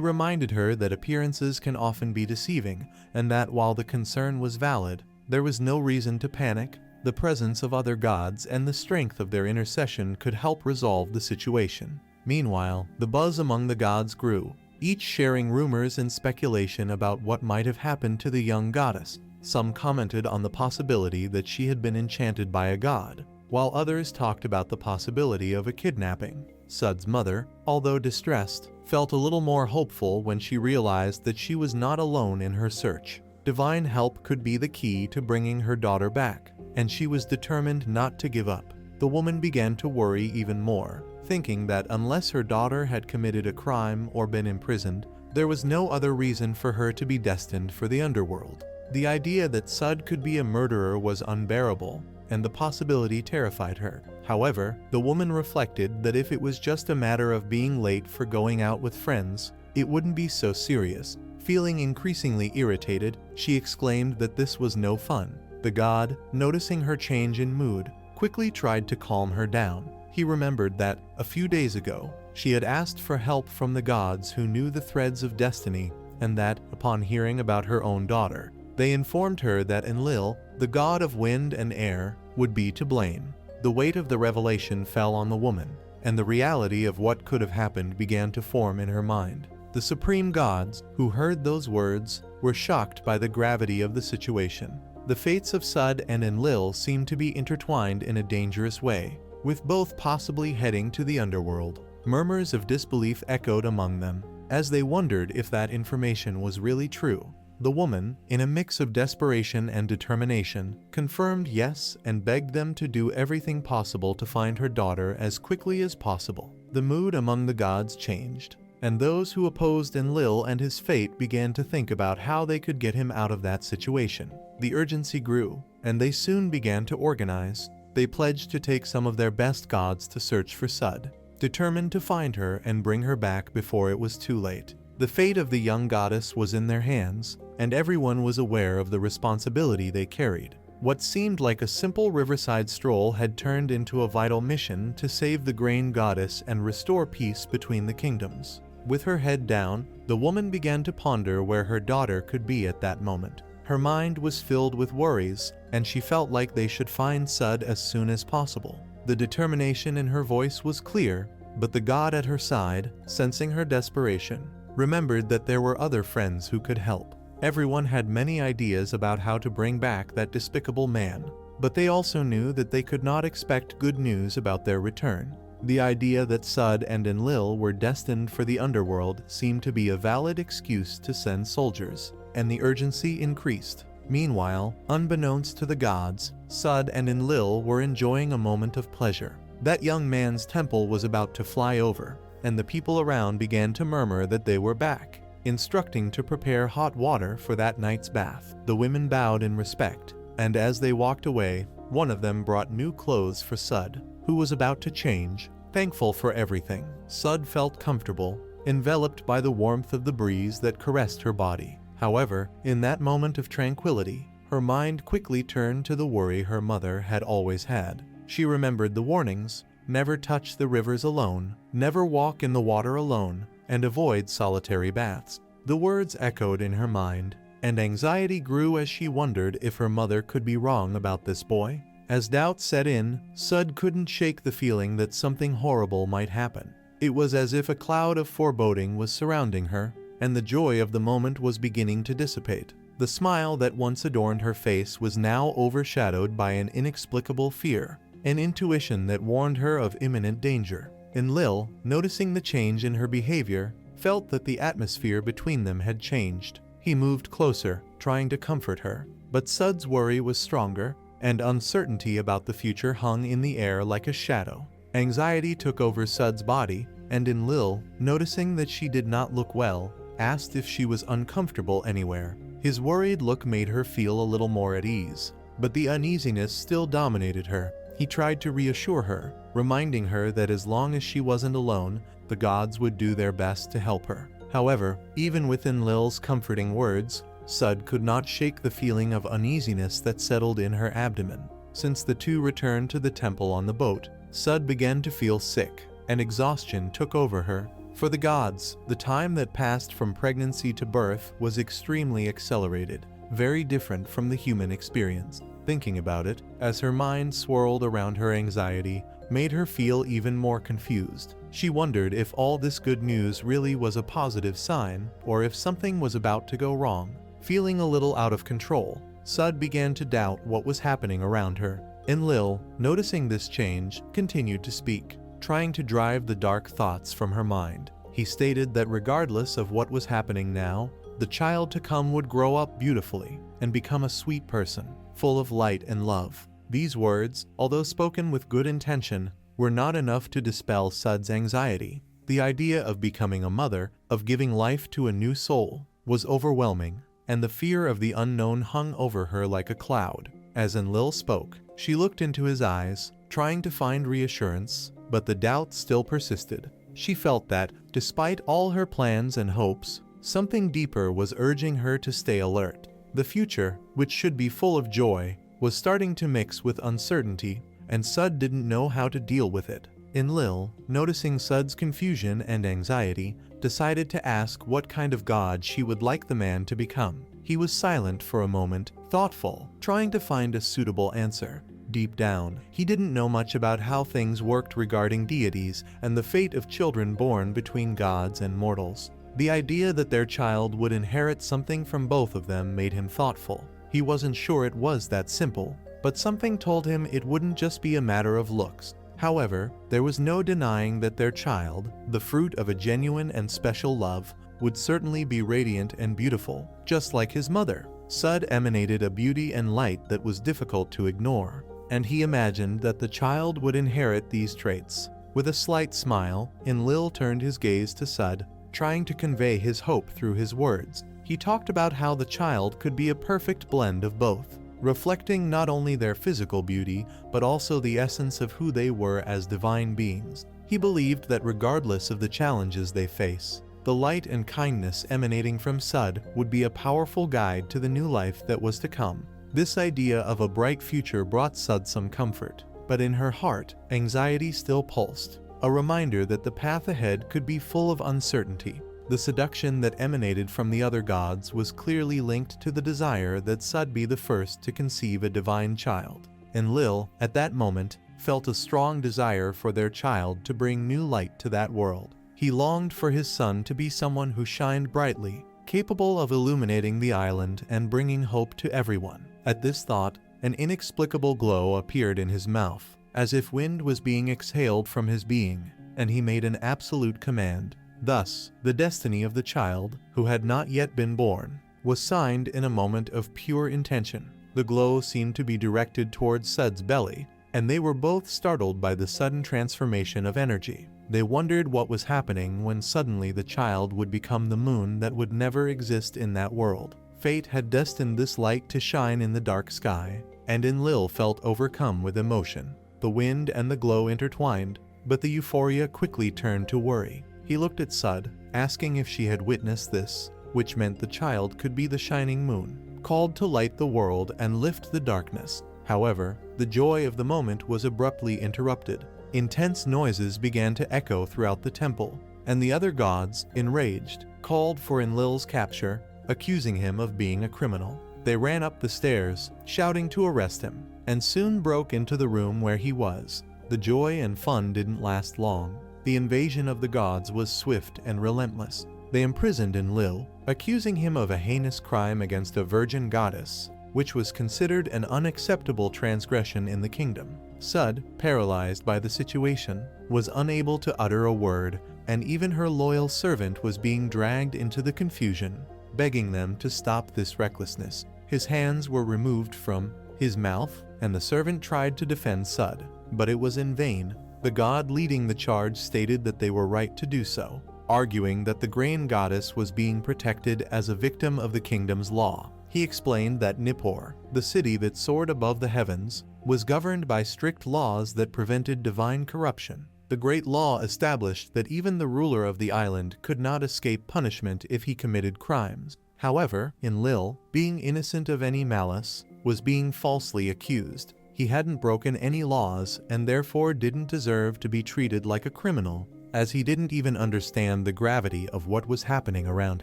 reminded her that appearances can often be deceiving, and that while the concern was valid, there was no reason to panic. The presence of other gods and the strength of their intercession could help resolve the situation. Meanwhile, the buzz among the gods grew, each sharing rumors and speculation about what might have happened to the young goddess. Some commented on the possibility that she had been enchanted by a god, while others talked about the possibility of a kidnapping. Sud's mother, although distressed, felt a little more hopeful when she realized that she was not alone in her search. Divine help could be the key to bringing her daughter back, and she was determined not to give up. The woman began to worry even more, thinking that unless her daughter had committed a crime or been imprisoned, there was no other reason for her to be destined for the underworld. The idea that Sud could be a murderer was unbearable, and the possibility terrified her. However, the woman reflected that if it was just a matter of being late for going out with friends, it wouldn't be so serious. Feeling increasingly irritated, she exclaimed that this was no fun. The god, noticing her change in mood, quickly tried to calm her down. He remembered that, a few days ago, she had asked for help from the gods who knew the threads of destiny, and that, upon hearing about her own daughter, they informed her that Enlil, the god of wind and air, would be to blame. The weight of the revelation fell on the woman, and the reality of what could have happened began to form in her mind. The supreme gods, who heard those words, were shocked by the gravity of the situation. The fates of Sud and Enlil seemed to be intertwined in a dangerous way, with both possibly heading to the underworld. Murmurs of disbelief echoed among them, as they wondered if that information was really true. The woman, in a mix of desperation and determination, confirmed yes and begged them to do everything possible to find her daughter as quickly as possible. The mood among the gods changed, and those who opposed Enlil and his fate began to think about how they could get him out of that situation. The urgency grew, and they soon began to organize. They pledged to take some of their best gods to search for Sud, determined to find her and bring her back before it was too late. The fate of the young goddess was in their hands, and everyone was aware of the responsibility they carried. What seemed like a simple riverside stroll had turned into a vital mission to save the grain goddess and restore peace between the kingdoms. With her head down, the woman began to ponder where her daughter could be at that moment. Her mind was filled with worries, and she felt like they should find Sud as soon as possible. The determination in her voice was clear, but the god at her side, sensing her desperation, remembered that there were other friends who could help. Everyone had many ideas about how to bring back that despicable man, but they also knew that they could not expect good news about their return. The idea that Sud and Enlil were destined for the underworld seemed to be a valid excuse to send soldiers, and the urgency increased. Meanwhile, unbeknownst to the gods, Sud and Enlil were enjoying a moment of pleasure. That young man's temple was about to fly over, and the people around began to murmur that they were back, instructing to prepare hot water for that night's bath. The women bowed in respect, and as they walked away, one of them brought new clothes for Sud, who was about to change. Thankful for everything, Sud felt comfortable, enveloped by the warmth of the breeze that caressed her body. However, in that moment of tranquility, her mind quickly turned to the worry her mother had always had. She remembered the warnings: never touch the rivers alone, never walk in the water alone, and avoid solitary baths. The words echoed in her mind, and anxiety grew as she wondered if her mother could be wrong about this boy. As doubt set in, Sud couldn't shake the feeling that something horrible might happen. It was as if a cloud of foreboding was surrounding her, and the joy of the moment was beginning to dissipate. The smile that once adorned her face was now overshadowed by an inexplicable fear, an intuition that warned her of imminent danger. Enlil, noticing the change in her behavior, felt that the atmosphere between them had changed. He moved closer, trying to comfort her, but Sud's worry was stronger, and uncertainty about the future hung in the air like a shadow. Anxiety took over Sud's body, and Enlil, noticing that she did not look well, asked if she was uncomfortable anywhere. His worried look made her feel a little more at ease, but the uneasiness still dominated her. He tried to reassure her, reminding her that as long as she wasn't alone, the gods would do their best to help her. However, even with Enlil's comforting words, Sud could not shake the feeling of uneasiness that settled in her abdomen. Since the two returned to the temple on the boat, Sud began to feel sick, and exhaustion took over her. For the gods, the time that passed from pregnancy to birth was extremely accelerated, very different from the human experience. Thinking about it, as her mind swirled around her anxiety, made her feel even more confused. She wondered if all this good news really was a positive sign, or if something was about to go wrong. Feeling a little out of control, Sud began to doubt what was happening around her. Enlil, noticing this change, continued to speak, trying to drive the dark thoughts from her mind. He stated that regardless of what was happening now, the child to come would grow up beautifully and become a sweet person, full of light and love. These words, although spoken with good intention, were not enough to dispel Sud's anxiety. The idea of becoming a mother, of giving life to a new soul, was overwhelming, and the fear of the unknown hung over her like a cloud. As Enlil spoke, she looked into his eyes, trying to find reassurance, but the doubt still persisted. She felt that, despite all her plans and hopes, something deeper was urging her to stay alert. The future, which should be full of joy, was starting to mix with uncertainty, and Sud didn't know how to deal with it. Enlil, noticing Sud's confusion and anxiety, decided to ask what kind of god she would like the man to become. He was silent for a moment, thoughtful, trying to find a suitable answer. Deep down, he didn't know much about how things worked regarding deities and the fate of children born between gods and mortals. The idea that their child would inherit something from both of them made him thoughtful. He wasn't sure it was that simple, but something told him it wouldn't just be a matter of looks. However, there was no denying that their child, the fruit of a genuine and special love, would certainly be radiant and beautiful, just like his mother. Sud emanated a beauty and light that was difficult to ignore, and he imagined that the child would inherit these traits. With a slight smile, Enlil turned his gaze to Sud, trying to convey his hope through his words. He talked about how the child could be a perfect blend of both, reflecting not only their physical beauty, but also the essence of who they were as divine beings. He believed that regardless of the challenges they face, the light and kindness emanating from Sud would be a powerful guide to the new life that was to come. This idea of a bright future brought Sud some comfort, but in her heart, anxiety still pulsed, a reminder that the path ahead could be full of uncertainty. The seduction that emanated from the other gods was clearly linked to the desire that Sud be the first to conceive a divine child. Enlil, at that moment, felt a strong desire for their child to bring new light to that world. He longed for his son to be someone who shined brightly, capable of illuminating the island and bringing hope to everyone. At this thought, an inexplicable glow appeared in his mouth, as if wind was being exhaled from his being, and he made an absolute command. Thus, the destiny of the child, who had not yet been born, was signed in a moment of pure intention. The glow seemed to be directed towards Sud's belly, and they were both startled by the sudden transformation of energy. They wondered what was happening when suddenly the child would become the moon that would never exist in that world. Fate had destined this light to shine in the dark sky, and Enlil felt overcome with emotion. The wind and the glow intertwined, but the euphoria quickly turned to worry. He looked at Sud, asking if she had witnessed this, which meant the child could be the shining moon, called to light the world and lift the darkness. However, the joy of the moment was abruptly interrupted. Intense noises began to echo throughout the temple, and the other gods, enraged, called for Enlil's capture, accusing him of being a criminal. They ran up the stairs, shouting to arrest him, and soon broke into the room where he was. The joy and fun didn't last long. The invasion of the gods was swift and relentless. They imprisoned Enlil, accusing him of a heinous crime against a virgin goddess, which was considered an unacceptable transgression in the kingdom. Sud, paralyzed by the situation, was unable to utter a word, and even her loyal servant was being dragged into the confusion, begging them to stop this recklessness. His hands were removed from his mouth, and the servant tried to defend Sud, but it was in vain. The god leading the charge stated that they were right to do so, arguing that the grain goddess was being protected as a victim of the kingdom's law. He explained that Nippur, the city that soared above the heavens, was governed by strict laws that prevented divine corruption. The great law established that even the ruler of the island could not escape punishment if he committed crimes. However, Enlil, being innocent of any malice, was being falsely accused. He hadn't broken any laws and therefore didn't deserve to be treated like a criminal, as he didn't even understand the gravity of what was happening around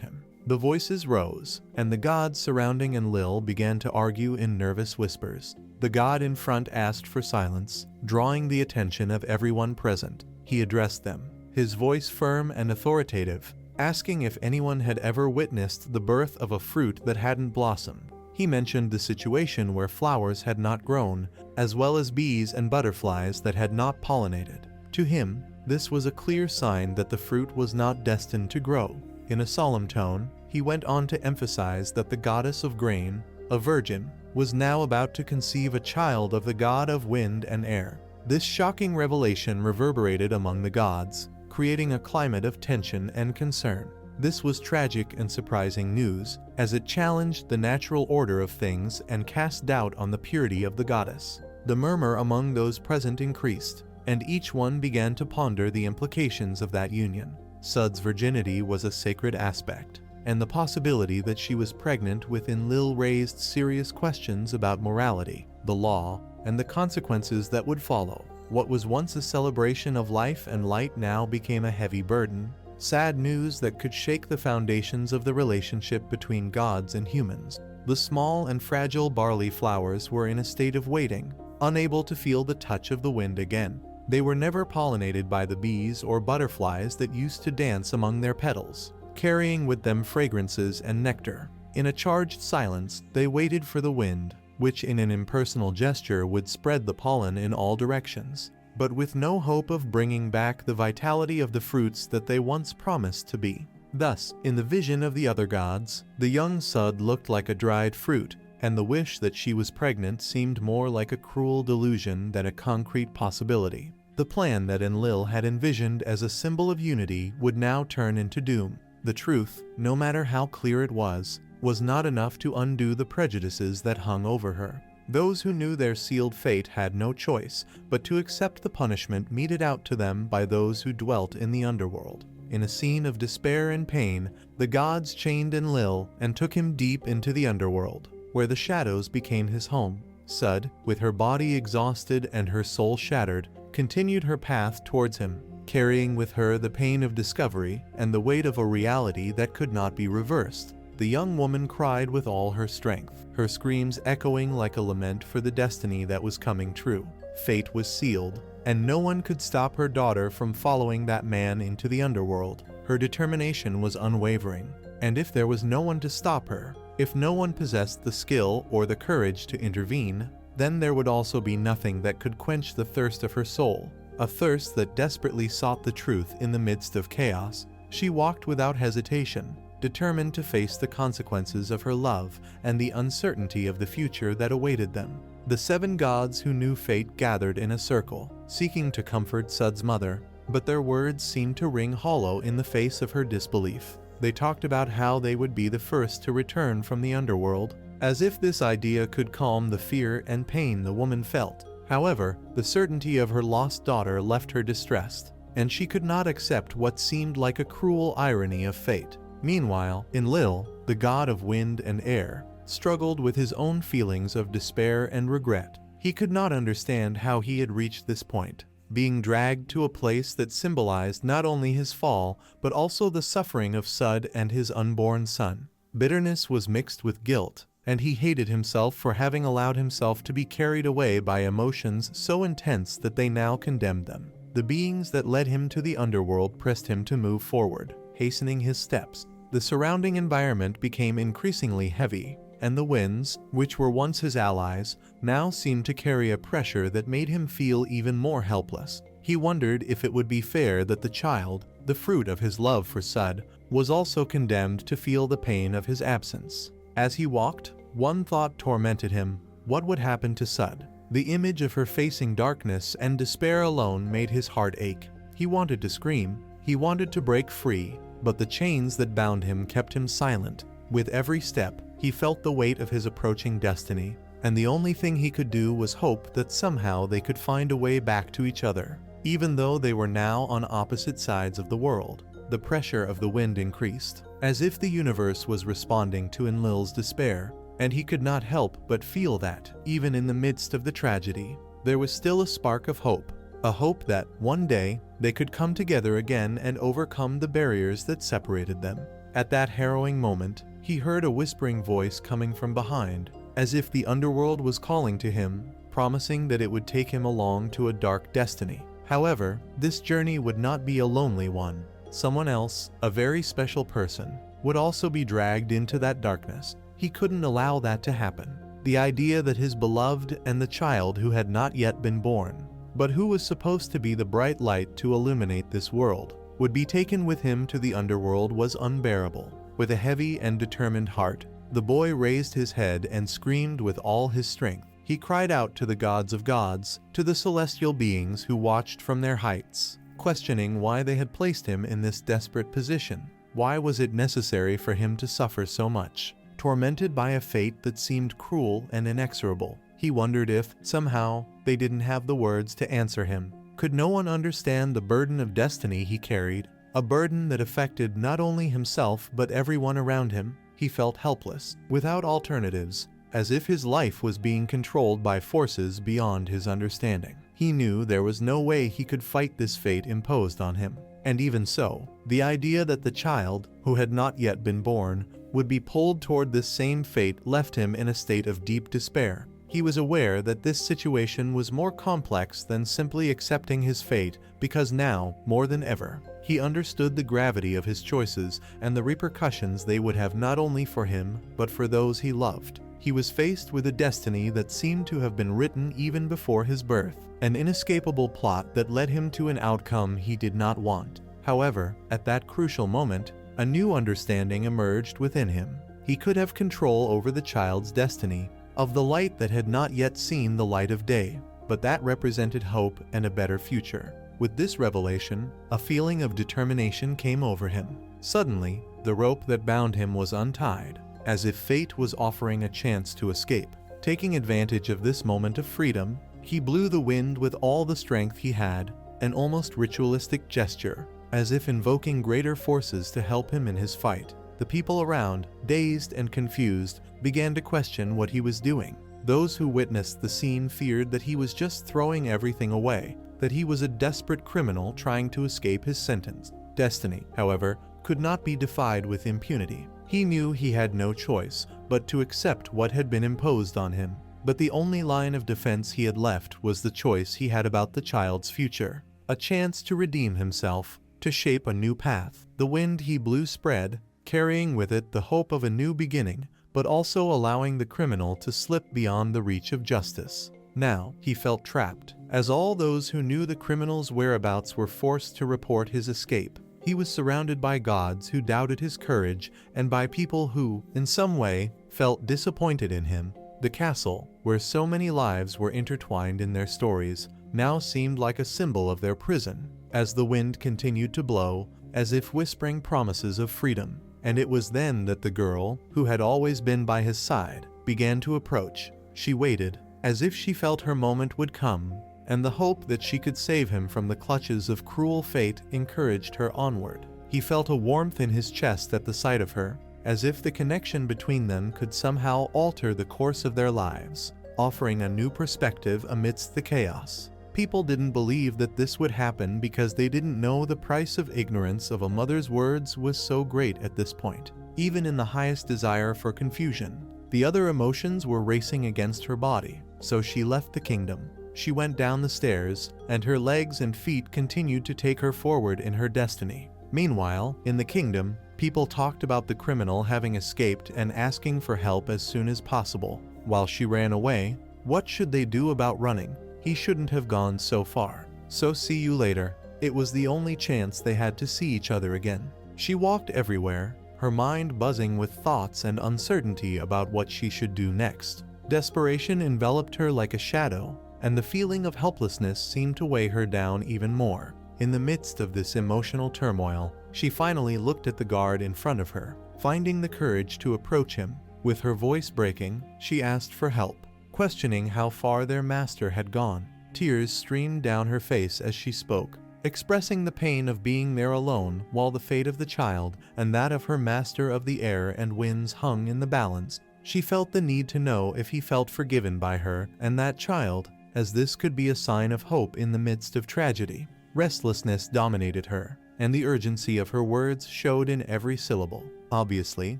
him. The voices rose, and the gods surrounding Enlil began to argue in nervous whispers. The god in front asked for silence, drawing the attention of everyone present. He addressed them, his voice firm and authoritative, asking if anyone had ever witnessed the birth of a fruit that hadn't blossomed. He mentioned the situation where flowers had not grown, as well as bees and butterflies that had not pollinated. To him, this was a clear sign that the fruit was not destined to grow. In a solemn tone, he went on to emphasize that the goddess of grain, a virgin, was now about to conceive a child of the god of wind and air. This shocking revelation reverberated among the gods, creating a climate of tension and concern. This was tragic and surprising news, as it challenged the natural order of things and cast doubt on the purity of the goddess. The murmur among those present increased, and each one began to ponder the implications of that union. Sud's virginity was a sacred aspect, and the possibility that she was pregnant with Enlil raised serious questions about morality, the law, and the consequences that would follow. What was once a celebration of life and light now became a heavy burden, sad news that could shake the foundations of the relationship between gods and humans. The small and fragile barley flowers were in a state of waiting, unable to feel the touch of the wind again. They were never pollinated by the bees or butterflies that used to dance among their petals, carrying with them fragrances and nectar. In a charged silence, they waited for the wind, which in an impersonal gesture would spread the pollen in all directions, but with no hope of bringing back the vitality of the fruits that they once promised to be. Thus, in the vision of the other gods, the young Sud looked like a dried fruit, and the wish that she was pregnant seemed more like a cruel delusion than a concrete possibility. The plan that Enlil had envisioned as a symbol of unity would now turn into doom. The truth, no matter how clear it was not enough to undo the prejudices that hung over her. Those who knew their sealed fate had no choice but to accept the punishment meted out to them by those who dwelt in the underworld. In a scene of despair and pain, the gods chained Enlil and took him deep into the underworld, where the shadows became his home. Sud, with her body exhausted and her soul shattered, continued her path towards him, carrying with her the pain of discovery and the weight of a reality that could not be reversed. The young woman cried with all her strength, her screams echoing like a lament for the destiny that was coming true. Fate was sealed, and no one could stop her daughter from following that man into the underworld. Her determination was unwavering, and if there was no one to stop her, if no one possessed the skill or the courage to intervene, then there would also be nothing that could quench the thirst of her soul, a thirst that desperately sought the truth in the midst of chaos. She walked without hesitation, determined to face the consequences of her love and the uncertainty of the future that awaited them. The 7 gods who knew fate gathered in a circle, seeking to comfort Sud's mother, but their words seemed to ring hollow in the face of her disbelief. They talked about how they would be the first to return from the underworld, as if this idea could calm the fear and pain the woman felt. However, the certainty of her lost daughter left her distressed, and she could not accept what seemed like a cruel irony of fate. Meanwhile, Enlil, the god of wind and air, struggled with his own feelings of despair and regret. He could not understand how he had reached this point, being dragged to a place that symbolized not only his fall, but also the suffering of Sud and his unborn son. Bitterness was mixed with guilt, and he hated himself for having allowed himself to be carried away by emotions so intense that they now condemned them. The beings that led him to the underworld pressed him to move forward, hastening his steps. The surrounding environment became increasingly heavy, and the winds, which were once his allies, now seemed to carry a pressure that made him feel even more helpless. He wondered if it would be fair that the child, the fruit of his love for Sud, was also condemned to feel the pain of his absence. As he walked, one thought tormented him: what would happen to Sud? The image of her facing darkness and despair alone made his heart ache. He wanted to scream, he wanted to break free, but the chains that bound him kept him silent. With every step, he felt the weight of his approaching destiny, and the only thing he could do was hope that somehow they could find a way back to each other. Even though they were now on opposite sides of the world, the pressure of the wind increased, as if the universe was responding to Enlil's despair, and he could not help but feel that, even in the midst of the tragedy, there was still a spark of hope. A hope that, one day, they could come together again and overcome the barriers that separated them. At that harrowing moment, he heard a whispering voice coming from behind, as if the underworld was calling to him, promising that it would take him along to a dark destiny. However, this journey would not be a lonely one. Someone else, a very special person, would also be dragged into that darkness. He couldn't allow that to happen. The idea that his beloved and the child who had not yet been born, but who was supposed to be the bright light to illuminate this world, would be taken with him to the underworld was unbearable. With a heavy and determined heart, the boy raised his head and screamed with all his strength. He cried out to the gods of gods, to the celestial beings who watched from their heights, questioning why they had placed him in this desperate position. Why was it necessary for him to suffer so much? Tormented by a fate that seemed cruel and inexorable, he wondered if, somehow, they didn't have the words to answer him. Could no one understand the burden of destiny he carried? A burden that affected not only himself but everyone around him. He felt helpless, without alternatives, as if his life was being controlled by forces beyond his understanding. He knew there was no way he could fight this fate imposed on him. And even so, the idea that the child, who had not yet been born, would be pulled toward this same fate left him in a state of deep despair. He was aware that this situation was more complex than simply accepting his fate, because now, more than ever, he understood the gravity of his choices and the repercussions they would have not only for him, but for those he loved. He was faced with a destiny that seemed to have been written even before his birth, an inescapable plot that led him to an outcome he did not want. However, at that crucial moment, a new understanding emerged within him. He could have control over the child's destiny, of the light that had not yet seen the light of day, but that represented hope and a better future. With this revelation, a feeling of determination came over him. Suddenly, the rope that bound him was untied, as if fate was offering a chance to escape. Taking advantage of this moment of freedom, he blew the wind with all the strength he had, an almost ritualistic gesture, as if invoking greater forces to help him in his fight. The people around, dazed and confused, began to question what he was doing. Those who witnessed the scene feared that he was just throwing everything away, that he was a desperate criminal trying to escape his sentence. Destiny, however, could not be defied with impunity. He knew he had no choice but to accept what had been imposed on him. But the only line of defense he had left was the choice he had about the child's future. A chance to redeem himself, to shape a new path. The wind he blew spread, carrying with it the hope of a new beginning, but also allowing the criminal to slip beyond the reach of justice. Now, he felt trapped, as all those who knew the criminal's whereabouts were forced to report his escape. He was surrounded by gods who doubted his courage and by people who, in some way, felt disappointed in him. The castle, where so many lives were intertwined in their stories, now seemed like a symbol of their prison, as the wind continued to blow, as if whispering promises of freedom. And it was then that the girl, who had always been by his side, began to approach. She waited, as if she felt her moment would come, and the hope that she could save him from the clutches of cruel fate encouraged her onward. He felt a warmth in his chest at the sight of her, as if the connection between them could somehow alter the course of their lives, offering a new perspective amidst the chaos. People didn't believe that this would happen because they didn't know the price of ignorance of a mother's words was so great at this point. Even in the highest desire for confusion, the other emotions were racing against her body, so she left the kingdom. She went down the stairs, and her legs and feet continued to take her forward in her destiny. Meanwhile, in the kingdom, people talked about the criminal having escaped and asking for help as soon as possible. While she ran away, what should they do about running? He shouldn't have gone so far. So see you later. It was the only chance they had to see each other again. She walked everywhere, her mind buzzing with thoughts and uncertainty about what she should do next. Desperation enveloped her like a shadow, and the feeling of helplessness seemed to weigh her down even more. In the midst of this emotional turmoil, she finally looked at the guard in front of her. Finding the courage to approach him, with her voice breaking, she asked for help, questioning how far their master had gone. Tears streamed down her face as she spoke, expressing the pain of being there alone while the fate of the child and that of her master of the air and winds hung in the balance. She felt the need to know if he felt forgiven by her and that child, as this could be a sign of hope in the midst of tragedy. Restlessness dominated her, and the urgency of her words showed in every syllable. Obviously,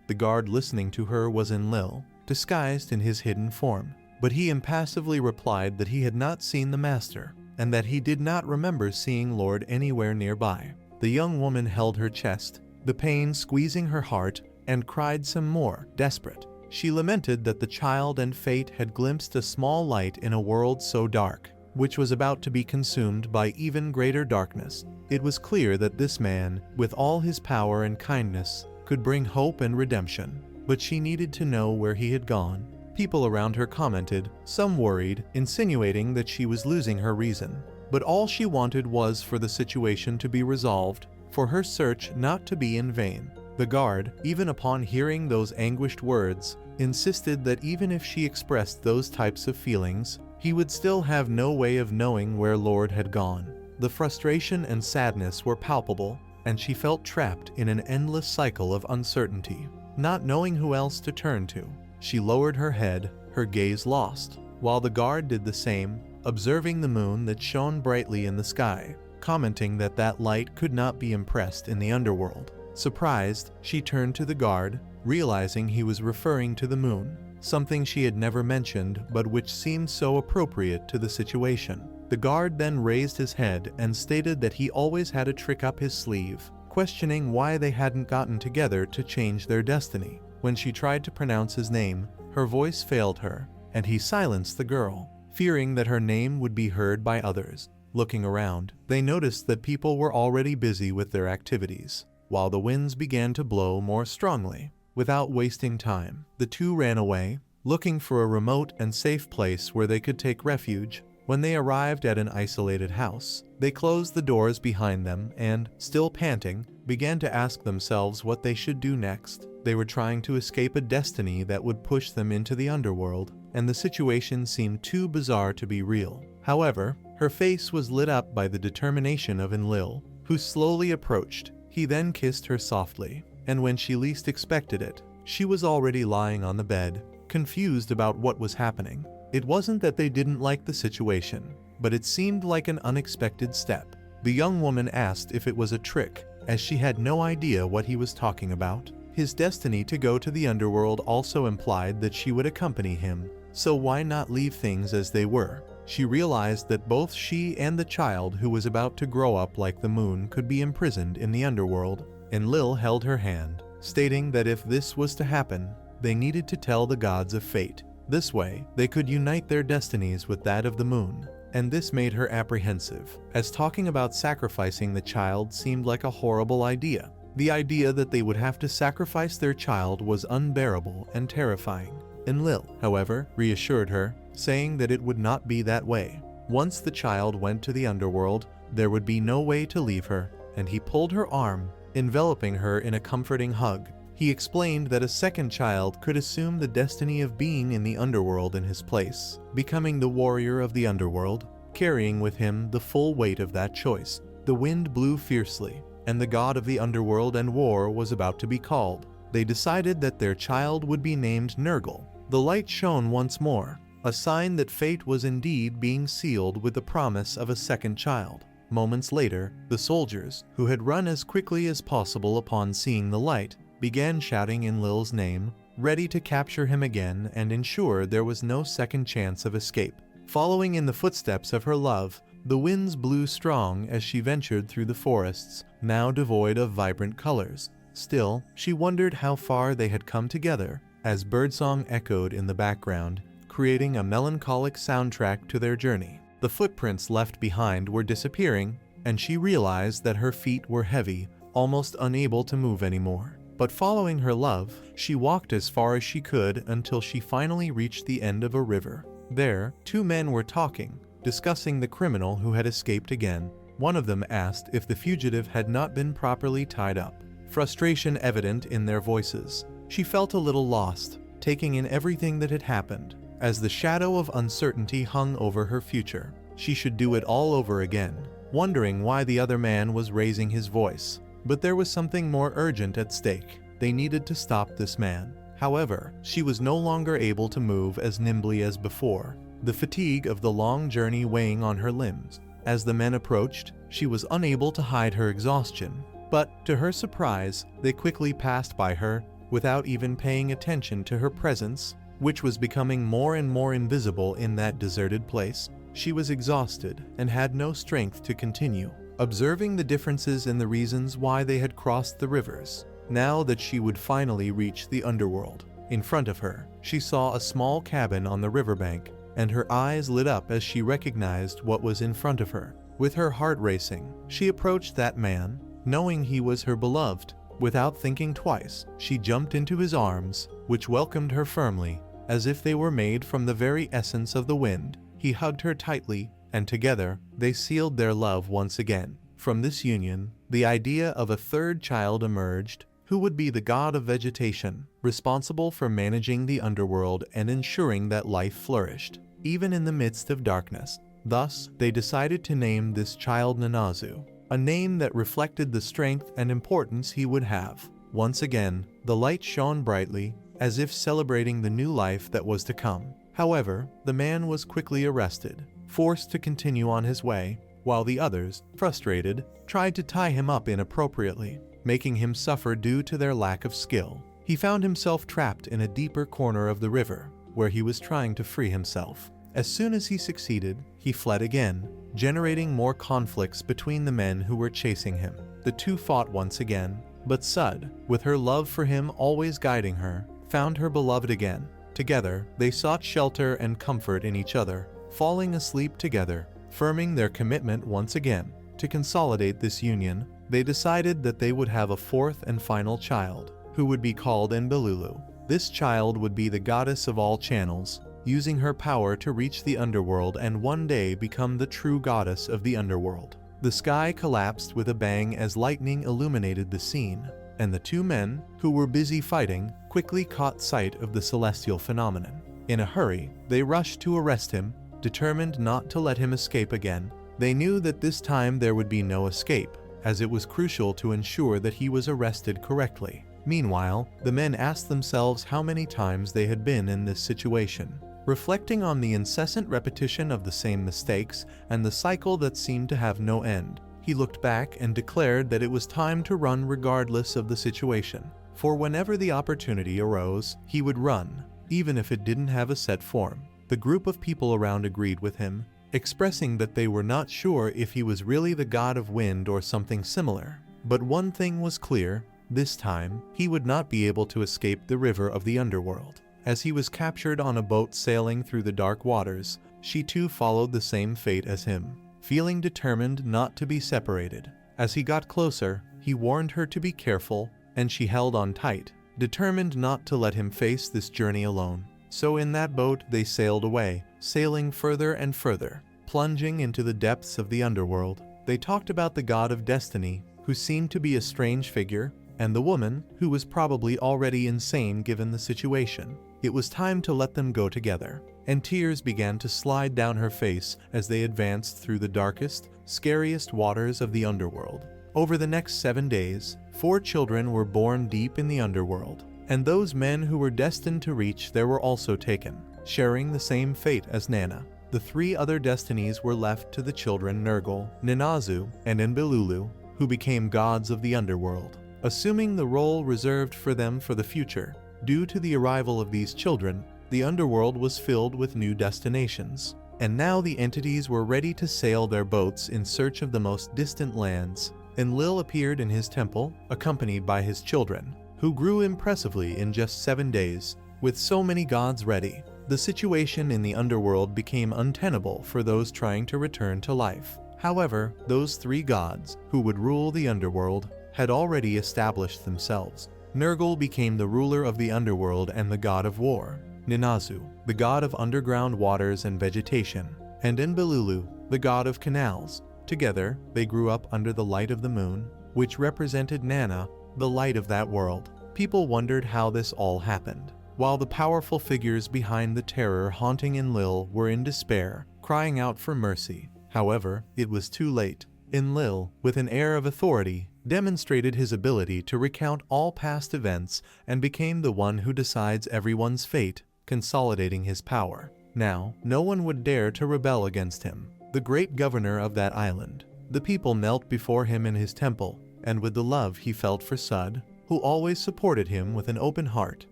the guard listening to her was Enlil, disguised in his hidden form, but he impassively replied that he had not seen the master, and that he did not remember seeing Lord anywhere nearby. The young woman held her chest, the pain squeezing her heart, and cried some more, desperate. She lamented that the child and fate had glimpsed a small light in a world so dark, which was about to be consumed by even greater darkness. It was clear that this man, with all his power and kindness, could bring hope and redemption, but she needed to know where he had gone. People around her commented, some worried, insinuating that she was losing her reason. But all she wanted was for the situation to be resolved, for her search not to be in vain. The guard, even upon hearing those anguished words, insisted that even if she expressed those types of feelings, he would still have no way of knowing where Lord had gone. The frustration and sadness were palpable, and she felt trapped in an endless cycle of uncertainty, not knowing who else to turn to. She lowered her head, her gaze lost, while the guard did the same, observing the moon that shone brightly in the sky, commenting that that light could not be impressed in the underworld. Surprised, she turned to the guard, realizing he was referring to the moon, something she had never mentioned but which seemed so appropriate to the situation. The guard then raised his head and stated that he always had a trick up his sleeve, questioning why they hadn't gotten together to change their destiny. When she tried to pronounce his name, her voice failed her, and he silenced the girl, fearing that her name would be heard by others. Looking around, they noticed that people were already busy with their activities, while the winds began to blow more strongly. Without wasting time, the two ran away, looking for a remote and safe place where they could take refuge. When they arrived at an isolated house, they closed the doors behind them and, still panting, began to ask themselves what they should do next. They were trying to escape a destiny that would push them into the underworld, and the situation seemed too bizarre to be real. However, her face was lit up by the determination of Enlil, who slowly approached. He then kissed her softly, and when she least expected it, she was already lying on the bed, confused about what was happening. It wasn't that they didn't like the situation, but it seemed like an unexpected step. The young woman asked if it was a trick, as she had no idea what he was talking about. His destiny to go to the underworld also implied that she would accompany him, so why not leave things as they were? She realized that both she and the child who was about to grow up like the moon could be imprisoned in the underworld. Enlil held her hand, stating that if this was to happen, they needed to tell the gods of fate. This way, they could unite their destinies with that of the moon, and this made her apprehensive, as talking about sacrificing the child seemed like a horrible idea. The idea that they would have to sacrifice their child was unbearable and terrifying. Enlil, however, reassured her, saying that it would not be that way. Once the child went to the underworld, there would be no way to leave her, and he pulled her arm, enveloping her in a comforting hug. He explained that a second child could assume the destiny of being in the underworld in his place, becoming the warrior of the underworld, carrying with him the full weight of that choice. The wind blew fiercely, and the god of the underworld and war was about to be called. They decided that their child would be named Nergal. The light shone once more, a sign that fate was indeed being sealed with the promise of a second child. Moments later, the soldiers, who had run as quickly as possible upon seeing the light, began shouting Enlil's name, ready to capture him again and ensure there was no second chance of escape. Following in the footsteps of her love, the winds blew strong as she ventured through the forests, now devoid of vibrant colors. Still, she wondered how far they had come together, as birdsong echoed in the background, creating a melancholic soundtrack to their journey. The footprints left behind were disappearing, and she realized that her feet were heavy, almost unable to move anymore. But following her love, she walked as far as she could until she finally reached the end of a river. There, two men were talking, discussing the criminal who had escaped again. One of them asked if the fugitive had not been properly tied up, frustration evident in their voices. She felt a little lost, taking in everything that had happened, as the shadow of uncertainty hung over her future. she should do it all over again, wondering why the other man was raising his voice. But there was something more urgent at stake. They needed to stop this man. However, she was no longer able to move as nimbly as before, the fatigue of the long journey weighing on her limbs. As the men approached, she was unable to hide her exhaustion. But, to her surprise, they quickly passed by her, without even paying attention to her presence, which was becoming more and more invisible in that deserted place. She was exhausted and had no strength to continue. Observing the differences in the reasons why they had crossed the rivers, now that she would finally reach the underworld. In front of her, she saw a small cabin on the riverbank, and her eyes lit up as she recognized what was in front of her. With her heart racing, she approached that man, knowing he was her beloved. Without thinking twice, she jumped into his arms, which welcomed her firmly, as if they were made from the very essence of the wind. He hugged her tightly, and together, they sealed their love once again. From this union, the idea of a third child emerged, who would be the god of vegetation, responsible for managing the underworld and ensuring that life flourished, even in the midst of darkness. Thus, they decided to name this child Nanazu, a name that reflected the strength and importance he would have. Once again, the light shone brightly, as if celebrating the new life that was to come. However, the man was quickly arrested, forced to continue on his way, while the others, frustrated, tried to tie him up inappropriately, making him suffer due to their lack of skill. He found himself trapped in a deeper corner of the river, where he was trying to free himself. As soon as he succeeded, he fled again, generating more conflicts between the men who were chasing him. The two fought once again, but Sud, with her love for him always guiding her, found her beloved again. Together, they sought shelter and comfort in each other, falling asleep together, firming their commitment once again. To consolidate this union, they decided that they would have a fourth and final child, who would be called Enlil. This child would be the goddess of all channels, using her power to reach the underworld and one day become the true goddess of the underworld. The sky collapsed with a bang as lightning illuminated the scene, and the two men, who were busy fighting, quickly caught sight of the celestial phenomenon. In a hurry, they rushed to arrest him, determined not to let him escape again. They knew that this time there would be no escape, as it was crucial to ensure that he was arrested correctly. Meanwhile, the men asked themselves how many times they had been in this situation. Reflecting on the incessant repetition of the same mistakes and the cycle that seemed to have no end, he looked back and declared that it was time to run regardless of the situation. For whenever the opportunity arose, he would run, even if it didn't have a set form. The group of people around agreed with him, expressing that they were not sure if he was really the god of wind or something similar. But one thing was clear, this time, he would not be able to escape the river of the underworld. As he was captured on a boat sailing through the dark waters, she too followed the same fate as him, feeling determined not to be separated. As he got closer, he warned her to be careful, and she held on tight, determined not to let him face this journey alone. So in that boat they sailed away, sailing further and further, plunging into the depths of the underworld. They talked about the god of destiny, who seemed to be a strange figure, and the woman, who was probably already insane given the situation. It was time to let them go together, and tears began to slide down her face as they advanced through the darkest, scariest waters of the underworld. Over the next 7 days, 4 children were born deep in the underworld, and those men who were destined to reach there were also taken, sharing the same fate as Nana. The 3 other destinies were left to the children Nergal, Nanazu, and Enlil, who became gods of the underworld, assuming the role reserved for them for the future. Due to the arrival of these children, the underworld was filled with new destinations, and now the entities were ready to sail their boats in search of the most distant lands. Enlil appeared in his temple, accompanied by his children, who grew impressively in just 7 days. With so many gods ready, the situation in the underworld became untenable for those trying to return to life. However, those 3 gods, who would rule the underworld, had already established themselves. Nergal became the ruler of the underworld and the god of war, Nanazu, the god of underground waters and vegetation, and Enlil, the god of canals. Together, they grew up under the light of the moon, which represented Nana, the light of that world. People wondered how this all happened. While the powerful figures behind the terror haunting Enlil were in despair, crying out for mercy. However, it was too late. Enlil, with an air of authority, demonstrated his ability to recount all past events and became the one who decides everyone's fate, consolidating his power. Now, no one would dare to rebel against him, the great governor of that island. The people knelt before him in his temple, and with the love he felt for Sud, who always supported him with an open heart,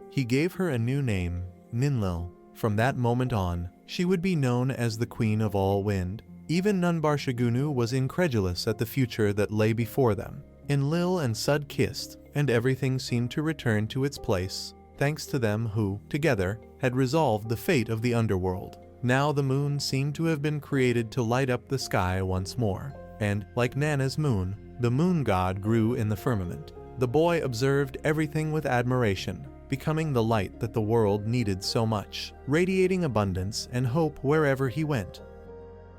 he gave her a new name, Ninlil. From that moment on, she would be known as the Queen of All Wind. Even Nunbarshagunu was incredulous at the future that lay before them. Enlil and Sud kissed, and everything seemed to return to its place, thanks to them who, together, had resolved the fate of the underworld. Now the moon seemed to have been created to light up the sky once more, and, like Nana's moon, the moon god grew in the firmament. The boy observed everything with admiration, becoming the light that the world needed so much, radiating abundance and hope wherever he went.